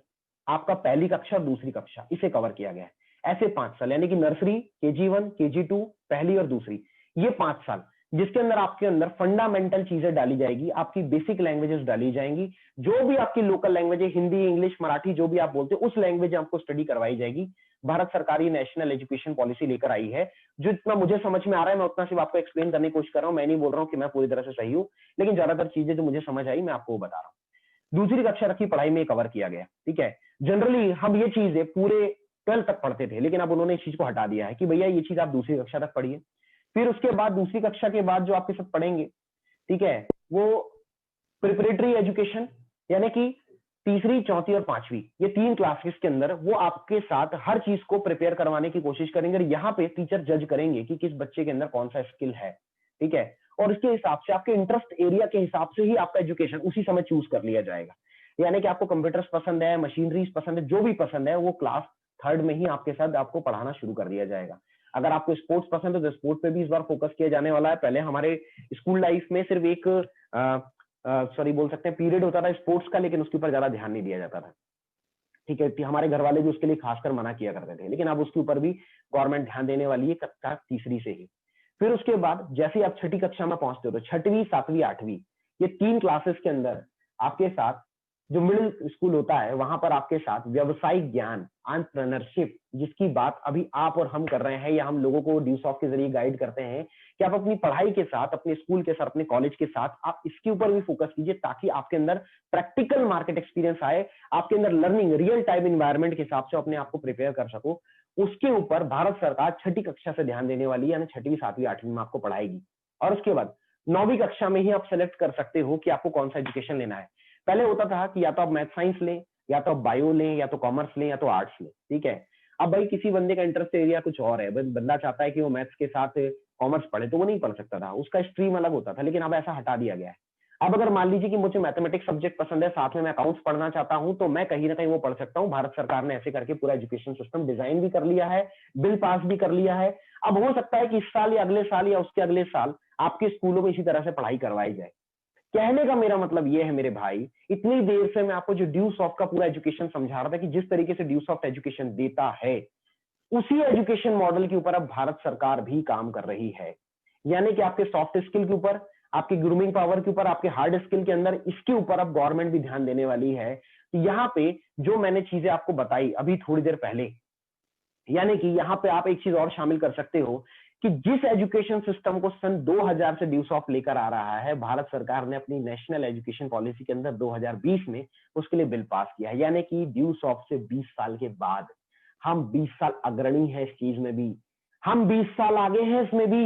Speaker 1: आपका पहली कक्षा और दूसरी कक्षा, इसे कवर किया गया है। ऐसे 5 साल, यानी कि नर्सरी, KG1, KG2, पहली और दूसरी, ये 5 साल, जिसके अंदर आपके अंदर फंडामेंटल चीजें डाली जाएगी, आपकी बेसिक लैंग्वेजेस डाली जाएंगी। जो भी आपकी लोकल लैंग्वेज है, हिंदी, इंग्लिश, मराठी, जो भी आप बोलते हो, उस लैंग्वेज आपको स्टडी करवाई जाएगी। भारत सरकार ये नेशनल एजुकेशन पॉलिसी लेकर आई है। जो इतना मुझे समझ में आ रहा है, मैं उतना सिर्फ आपको एक्सप्लेन करने की कोशिश कर रहा हूं। मैं नहीं बोल रहा हूं कि मैं पूरी तरह से सही हूं, लेकिन ज्यादातर चीजें जो मुझे समझ आई, मैं आपको वो बता रहा हूं। दूसरी कक्षा तक की पढ़ाई में कवर किया गया। ठीक है, जनरली हम ये चीजें पूरे 12 तक पढ़ते थे, लेकिन अब उन्होंने इस चीज को हटा दिया है कि भैया ये चीज आप दूसरी कक्षा तक पढ़िए। फिर उसके बाद दूसरी कक्षा के बाद जो आपके साथ पढ़ेंगे, ठीक है, वो प्रिपरेटरी एजुकेशन, यानी कि तीसरी, चौथी और पांचवी, ये 3 क्लासेस के अंदर वो आपके साथ हर चीज को प्रिपेयर करवाने की कोशिश करेंगे। और यहाँ पे टीचर जज करेंगे कि किस बच्चे के अंदर कौन सा स्किल है। ठीक है, और इसके हिसाब से आपके इंटरेस्ट एरिया के हिसाब से ही आपका एजुकेशन उसी समय चूज कर लिया जाएगा। यानी कि आपको कंप्यूटर्स पसंद है, मशीनरीज पसंद है, जो भी पसंद है, वो क्लास 3rd में ही आपके साथ आपको पढ़ाना शुरू कर दिया जाएगा। अगर आपको स्पोर्ट्स पसंद है तो स्पोर्ट्स पे भी इस बार फोकस किया जाने वाला है। पहले हमारे स्कूल लाइफ में सिर्फ एक बोल सकते हैं पीरियड होता था स्पोर्ट्स का, लेकिन उसके ऊपर ज्यादा ध्यान नहीं दिया जाता था। ठीक है, हमारे घर वाले भी उसके लिए खासकर मना किया करते थे, लेकिन अब उसके ऊपर भी गवर्नमेंट ध्यान देने वाली है कक्षा तीसरी से ही। फिर उसके बाद जैसे आप 6ठी कक्षा में पहुंचते हो तो 6वीं, 7वीं, 8वीं, ये 3 क्लासेस के अंदर आपके साथ जो मिडिल स्कूल होता है, वहां पर आपके साथ व्यवसायिक ज्ञान, एंटरप्रेन्योरशिप, जिसकी बात अभी आप और हम कर रहे हैं, या हम लोगों को ड्यू सॉफ्ट के जरिए गाइड करते हैं कि आप अपनी पढ़ाई के साथ, अपने स्कूल के साथ, अपने कॉलेज के साथ आप इसके ऊपर भी फोकस कीजिए, ताकि आपके अंदर प्रैक्टिकल मार्केट एक्सपीरियंस आए, आपके अंदर लर्निंग रियल टाइम इन्वायरमेंट के हिसाब से अपने आप को प्रिपेयर कर सको। उसके ऊपर भारत सरकार 6ठी कक्षा से ध्यान देने वाली है, यानी 6वीं, 7वीं, 8वीं में आपको पढ़ाएगी। और उसके बाद 9वीं कक्षा में ही आप सेलेक्ट कर सकते हो कि आपको कौन सा एजुकेशन लेना है। पहले होता था कि या तो आप मैथ साइंस लें, या तो आप बायो लें, या तो कॉमर्स लें, या तो आर्ट्स लें। ठीक है, अब भाई किसी बंदे का इंटरेस्ट एरिया कुछ और है, बंदा चाहता है कि वो मैथ्स के साथ कॉमर्स पढ़े, तो वो नहीं पढ़ सकता था, उसका स्ट्रीम अलग होता था, लेकिन अब ऐसा हटा दिया गया है। अब अगर मान लीजिए कि मुझे मैथमेटिक्स सब्जेक्ट पसंद है, साथ में मैं अकाउंट्स पढ़ना चाहता हूं, तो मैं कहीं ना कहीं वो पढ़ सकता हूं। भारत सरकार ने ऐसे करके पूरा एजुकेशन सिस्टम डिजाइन भी कर लिया है, बिल पास भी कर लिया है। अब हो सकता है कि इस साल या अगले साल या उसके अगले साल आपके स्कूलों में इसी तरह से पढ़ाई करवाई जाए। कहने का मेरा मतलब ये है मेरे भाई, इतनी देर से मैं आपको जो ड्यू सॉफ्ट का पूरा एजुकेशन समझा रहा था कि जिस तरीके से ड्यू सॉफ्ट एजुकेशन देता है, उसी एजुकेशन मॉडल के ऊपर अब भारत सरकार भी काम कर रही है। यानी कि आपके सॉफ्ट स्किल के ऊपर, आपकी ग्रूमिंग पावर के ऊपर, आपके हार्ड स्किल के अंदर, इसके ऊपर अब गवर्नमेंट भी ध्यान देने वाली है। तो यहाँ पे जो मैंने चीजें आपको बताई अभी थोड़ी देर पहले, यानी कि यहाँ पे आप एक चीज और शामिल कर सकते हो कि जिस एजुकेशन सिस्टम को सन 2000 से ड्यू सॉफ्ट लेकर आ रहा है, भारत सरकार ने अपनी नेशनल एजुकेशन पॉलिसी के अंदर 2020 में उसके लिए बिल पास किया है। यानी कि ड्यू सॉफ्ट से 20 साल के बाद हम 20 साल अग्रणी है इस चीज में भी, हम 20 साल आगे हैं इसमें भी।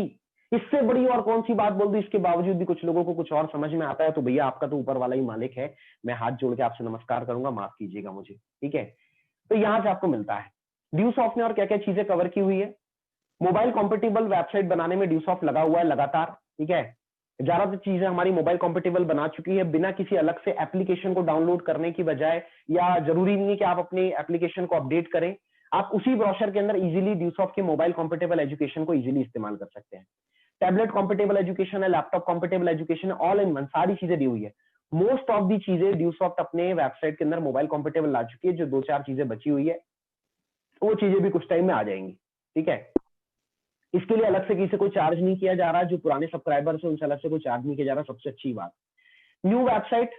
Speaker 1: इससे बड़ी और कौन सी बात बोल दूं, इसके बावजूद भी कुछ लोगों को कुछ और समझ में आता है, तो भैया आपका तो ऊपर वाला ही मालिक है। मैं हाथ जोड़ के आपसे नमस्कार करूंगा, माफ कीजिएगा मुझे, ठीक है। तो यहां से आपको मिलता है ड्यू सॉफ्ट ने और क्या क्या चीजें कवर की हुई है। मोबाइल कॉम्पेटेबल वेबसाइट बनाने में ड्यू सॉफ्ट लगा हुआ है लगातार, ठीक है। ज्यादातर चीजें हमारी मोबाइल कॉम्पेटेबल बना चुकी है, बिना किसी अलग से एप्लीकेशन को डाउनलोड करने की बजाय, या जरूरी नहीं है कि आप अपने एप्लीकेशन को अपडेट करें, आप उसी ब्राउज़र के अंदर इजीली ड्यू सॉफ्ट के मोबाइल कॉम्पेटेबल एजुकेशन को इजीली इस्तेमाल कर सकते हैं। टैबलेट कॉम्पेटेबल एजुकेशन है, लैपटॉप कॉम्पेटेबल एजुकेशन है, ऑल इन वन सारी चीजें दी हुई है। मोस्ट ऑफ दी चीजें ड्यू सॉफ्ट अपने वेबसाइट के अंदर मोबाइल कॉम्पेटेबल ला चुकी है। जो 2-4 चीजें बची हुई है वो चीजें भी कुछ टाइम में आ जाएंगी, ठीक है। इसके लिए अलग से किसी से कोई चार्ज नहीं किया जा रहा, जो पुराने सब्सक्राइबर्स हैं उनसे अलग से कोई चार्ज नहीं किया जा रहा, सबसे अच्छी बात। New website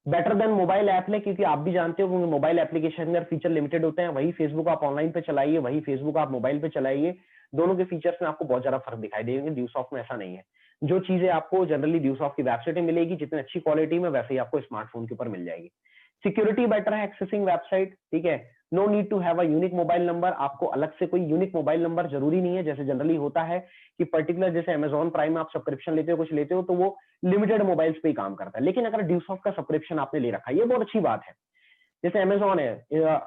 Speaker 1: better than mobile app है, क्योंकि आप भी जानते हो कि मोबाइल एप्लीकेशन में फीचर लिमिटेड होते हैं। वही फेसबुक आप ऑनलाइन पे चलाइए, वही फेसबुक आप मोबाइल पे चलाइए, दोनों के फीचर्स में आपको बहुत ज्यादा फर्क दिखाई देंगे। ड्यू सॉफ्ट में ऐसा नहीं है। जो चीजें आपको जनरली ड्यू सॉफ्ट की वेबसाइट में मिलेगी, जितनी अच्छी क्वालिटी में, वैसे ही आपको स्मार्टफोन के ऊपर मिल जाएगी। सिक्योरिटी बेटर है, एक्सेसिंग वेबसाइट, ठीक है। No need to have a unique mobile number, आपको अलग से कोई यूनिक मोबाइल नंबर जरूरी नहीं है। जैसे जनरली होता है कि पर्टिकुलर, जैसे अमेजॉन प्राइम में आप सब्सक्रिप्शन लेते हो, कुछ लेते हो, तो वो लिमिटेड मोबाइल्स पे ही काम करता है। लेकिन अगर ड्यू सॉफ्ट का सब्सक्रिप्शन आपने ले रखा है, ये बहुत अच्छी बात है। जैसे अमेजॉन है,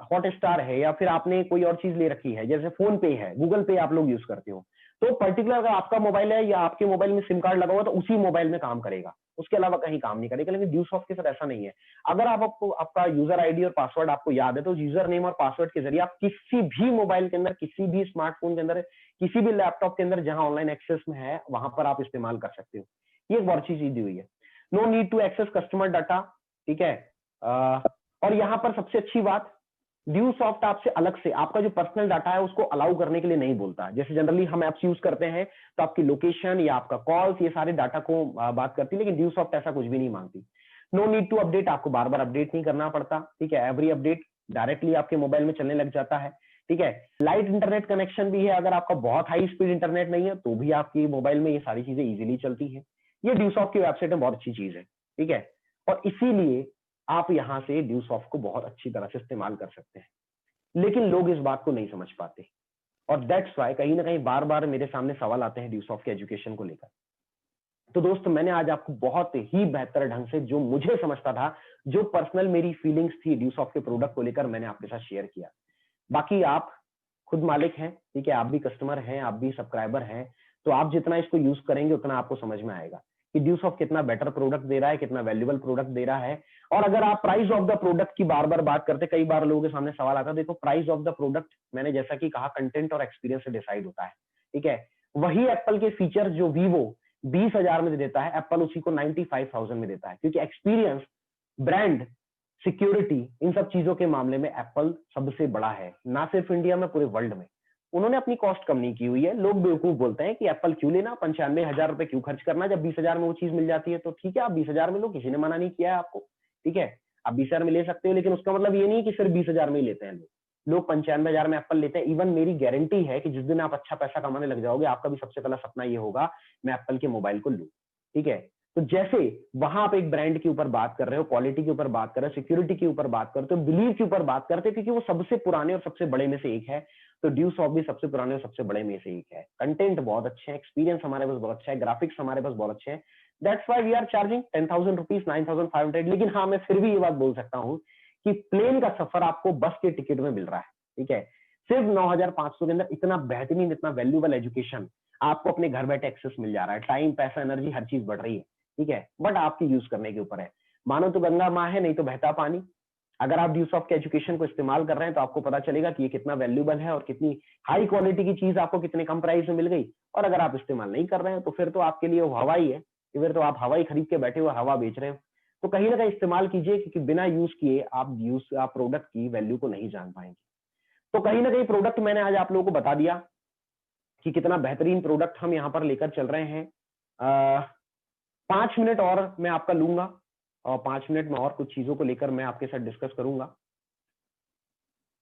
Speaker 1: हॉटस्टार है, या फिर आपने कोई और चीज ले रखी है, जैसे फोन पे है, गूगल पे आप लोग यूज करते हो, तो पर्टिकुलर अगर आपका मोबाइल है या आपके मोबाइल में सिम कार्ड लगा हुआ, तो उसी मोबाइल में काम करेगा, उसके अलावा कहीं काम नहीं करेगा। लेकिन ड्यू सॉफ्ट के साथ ऐसा नहीं है। अगर आपको आपका यूजर आईडी और पासवर्ड आपको याद है, तो यूजर नेम और पासवर्ड के जरिए आप किसी भी मोबाइल के अंदर, किसी भी स्मार्टफोन के अंदर, किसी भी लैपटॉप के अंदर जहां ऑनलाइन एक्सेस में है, वहां पर आप इस्तेमाल कर सकते हो। ये एक बहुत अच्छी चीज दी हुई है। No need to access customer data, ठीक है। और यहां पर सबसे अच्छी बात, ड्यू सॉफ्ट आपसे अलग से आपका जो पर्सनल डाटा है उसको अलाउ करने के लिए नहीं बोलता। जैसे जनरली हम एप्स यूज करते हैं तो आपकी लोकेशन या आपका कॉल्स, ये सारे डाटा को बात करती है, लेकिन ड्यू सॉफ्ट ऐसा कुछ भी नहीं मांगती। नो नीड टू अपडेट, आपको बार बार अपडेट नहीं करना पड़ता, ठीक है। एवरी अपडेट डायरेक्टली आपके मोबाइल में चलने लग जाता है, ठीक है। लाइट इंटरनेट कनेक्शन भी है, अगर आपका बहुत हाई स्पीड इंटरनेट नहीं है तो भी आपकी मोबाइल में ये सारी चीजें इजीली चलती है। ये ड्यू सॉफ्ट की वेबसाइट में बहुत अच्छी चीज है, ठीक है। और इसीलिए आप यहां से ड्यू सॉफ्ट को बहुत अच्छी तरह से इस्तेमाल कर सकते हैं। लेकिन लोग इस बात को नहीं समझ पाते, और दैट्स वाई कहीं ना कहीं बार बार मेरे सामने सवाल आते हैं ड्यू सॉफ्ट के एजुकेशन को लेकर। तो दोस्तों, मैंने आज आपको बहुत ही बेहतर ढंग से, जो मुझे समझता था, जो पर्सनल मेरी फीलिंग्स थी ड्यू सॉफ्ट के प्रोडक्ट को लेकर, मैंने आपके साथ शेयर किया। बाकी आप खुद मालिक हैं, ठीक है। आप भी कस्टमर हैं, आप भी सब्सक्राइबर हैं, तो आप जितना इसको यूज करेंगे उतना आपको समझ में आएगा कि ड्यू सॉफ्ट कितना बेटर प्रोडक्ट दे रहा है, कितना वैल्यूएबल प्रोडक्ट दे रहा है। और अगर आप प्राइस ऑफ द प्रोडक्ट की बार बार बात करते, कई बार लोगों के सामने सवाल आता है, देखो प्राइस ऑफ द प्रोडक्ट, मैंने जैसा कि कहा, कंटेंट और एक्सपीरियंस से डिसाइड होता है, ठीक है। वही एप्पल के फीचर जो वीवो 20,000 में देता है, एप्पल उसी को 95,000 में देता है, क्योंकि एक्सपीरियंस, ब्रांड, सिक्योरिटी, इन सब चीजों के मामले में एप्पल सबसे बड़ा है, ना सिर्फ इंडिया में, पूरे वर्ल्ड में। उन्होंने अपनी कॉस्ट कम नहीं की हुई है। लोग बेवकूफ बोलते हैं कि एप्पल क्यों लेना, 95,000 रुपए क्यों खर्च करना, जब 20,000 में वो चीज मिल जाती है। तो ठीक है, आप 20,000 में लो, किसी ने मना नहीं किया है आपको, ठीक है। आप 20,000 में ले सकते हो, लेकिन उसका मतलब ये नहीं कि सिर्फ 20,000 में ही लेते हैं लोग 95,000 में एप्पल लेते हैं। इवन मेरी गारंटी है कि जिस दिन आप अच्छा पैसा कमाने लग जाओगे, आपका भी सबसे पहला सपना ये होगा, मैं एप्पल के मोबाइल को लूं, ठीक है। तो जैसे वहां आप एक ब्रांड के ऊपर बात कर रहे हो, क्वालिटी के ऊपर बात कर रहे हो, सिक्योरिटी के ऊपर बात करते हो, बिलीव के ऊपर बात करते हो, क्योंकि वो सबसे पुराने और सबसे बड़े में से एक है। तो ड्यू सॉफ्ट भी सबसे पुराने और सबसे बड़े में से एक है। कंटेंट बहुत अच्छे हैं, एक्सपीरियंस हमारे पास बहुत अच्छा है, ग्राफिक्स हमारे पास बहुत अच्छे हैं। That's why we are charging 10,000 rupees, 9,500। लेकिन हाँ, मैं फिर भी ये बात बोल सकता हूँ कि प्लेन का सफर आपको बस के टिकट में मिल रहा है, ठीक है। सिर्फ 9,500 के अंदर इतना बेहतरीन, इतना वैल्यूएबल एजुकेशन आपको अपने घर बैठे एक्सेस मिल जा रहा है। टाइम, पैसा, एनर्जी, हर चीज बढ़ रही है। ठीक है, बट आपके यूज करने के ऊपर है। मानो तो गंगा माँ है, नहीं तो बहता पानी। अगर आप ड्यूसॉफ्ट के एजुकेशन को इस्तेमाल कर रहे हैं तो आपको पता चलेगा कि ये कितना वैल्यूबल है और कितनी हाई क्वालिटी की चीज आपको कितने कम प्राइस में मिल गई। और अगर आप इस्तेमाल नहीं कर रहे हैं तो फिर तो आपके लिए वो हवा ही है, फिर तो आप हवा ही खरीद के बैठे हो, हवा बेच रहे हो। तो कहीं ना कहीं इस्तेमाल कीजिए, क्योंकि बिना यूज किए आप प्रोडक्ट की वैल्यू को नहीं जान पाएंगे। तो कहीं ना कहीं प्रोडक्ट मैंने आज आप लोगों को बता दिया कि कितना बेहतरीन प्रोडक्ट हम यहाँ पर लेकर चल रहे हैं। 5 मिनट और मैं आपका लूंगा और 5 मिनट में और कुछ चीजों को लेकर मैं आपके साथ डिस्कस करूंगा।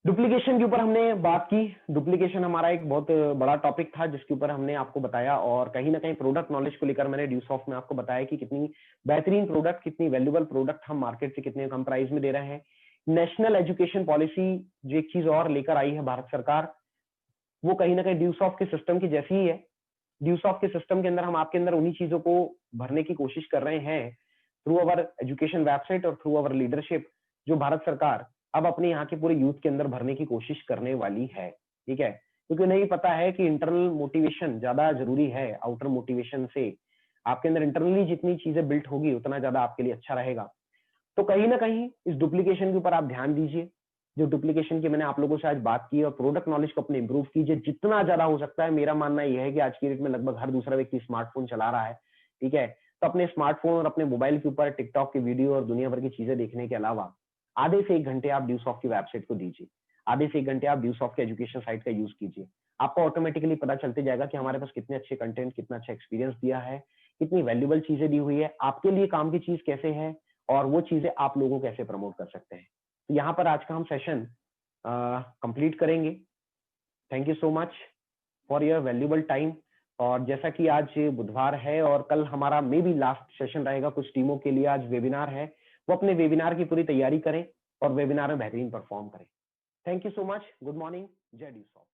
Speaker 1: डुप्लीकेशन के ऊपर हमने बात की। डुप्लीकेशन हमारा एक बहुत बड़ा टॉपिक था जिसके ऊपर हमने आपको बताया, और कहीं ना कहीं प्रोडक्ट नॉलेज को लेकर मैंने ड्यूसॉफ्ट में आपको बताया कि कितनी बेहतरीन प्रोडक्ट, कितनी वैल्यूबल प्रोडक्ट हम मार्केट से कितने कम प्राइस में दे रहे हैं। नेशनल एजुकेशन पॉलिसी जो एक चीज और लेकर आई है भारत सरकार, वो कहीं ना कहीं ड्यूसॉफ्ट के सिस्टम की जैसी ही है। ड्यूसॉफ्ट के सिस्टम के अंदर हम आपके अंदर उन्हीं चीजों को भरने की कोशिश कर रहे हैं थ्रू अवर एजुकेशन वेबसाइट और थ्रू अवर लीडरशिप, जो भारत सरकार अब अपने यहाँ के पूरे यूथ के अंदर भरने की कोशिश करने वाली है। ठीक है, क्योंकि उन्हें पता है कि इंटरनल मोटिवेशन ज्यादा जरूरी है आउटर मोटिवेशन से। आपके अंदर इंटरनली जितनी चीजें बिल्ट होगी उतना ज्यादा आपके लिए अच्छा रहेगा। तो कहीं ना कहीं इस डुप्लीकेशन के ऊपर आप ध्यान दीजिए। जो डुप्लीकेशन की मैंने आप लोगों से आज बात की, और प्रोडक्ट नॉलेज को अपने इंप्रूव कीजिए जितना ज्यादा हो सकता है। मेरा मानना यह है कि आज की डेट में लगभग हर दूसरा व्यक्ति स्मार्टफोन चला रहा है। ठीक है, तो अपने स्मार्टफोन और अपने मोबाइल के ऊपर टिकटॉक की वीडियो और दुनिया भर की चीजें देखने के अलावा आधे से 1 घंटे आप ड्यूसॉफ्ट की वेबसाइट को दीजिए। आधे से 1 घंटे आप ड्यूसॉफ्ट के एजुकेशन साइट का यूज कीजिए। आपको ऑटोमेटिकली पता चलते जाएगा कि हमारे पास कितने अच्छे कंटेंट, कितना अच्छा एक्सपीरियंस दिया है, कितनी वैल्यूबल चीजें दी हुई है, आपके लिए काम की चीज कैसे है, और वो चीजें आप लोगों को कैसे प्रमोट कर सकते हैं। तो यहाँ पर आज का हम सेशन कंप्लीट करेंगे। Thank you so much for your valuable time. और जैसा कि आज बुधवार है और कल हमारा मे बी लास्ट सेशन रहेगा, कुछ टीमों के लिए आज वेबिनार है, वो अपने वेबिनार की पूरी तैयारी करें और वेबिनार में बेहतरीन परफॉर्म करें। Thank you so much. Good morning. जय ड्यूसॉफ्ट।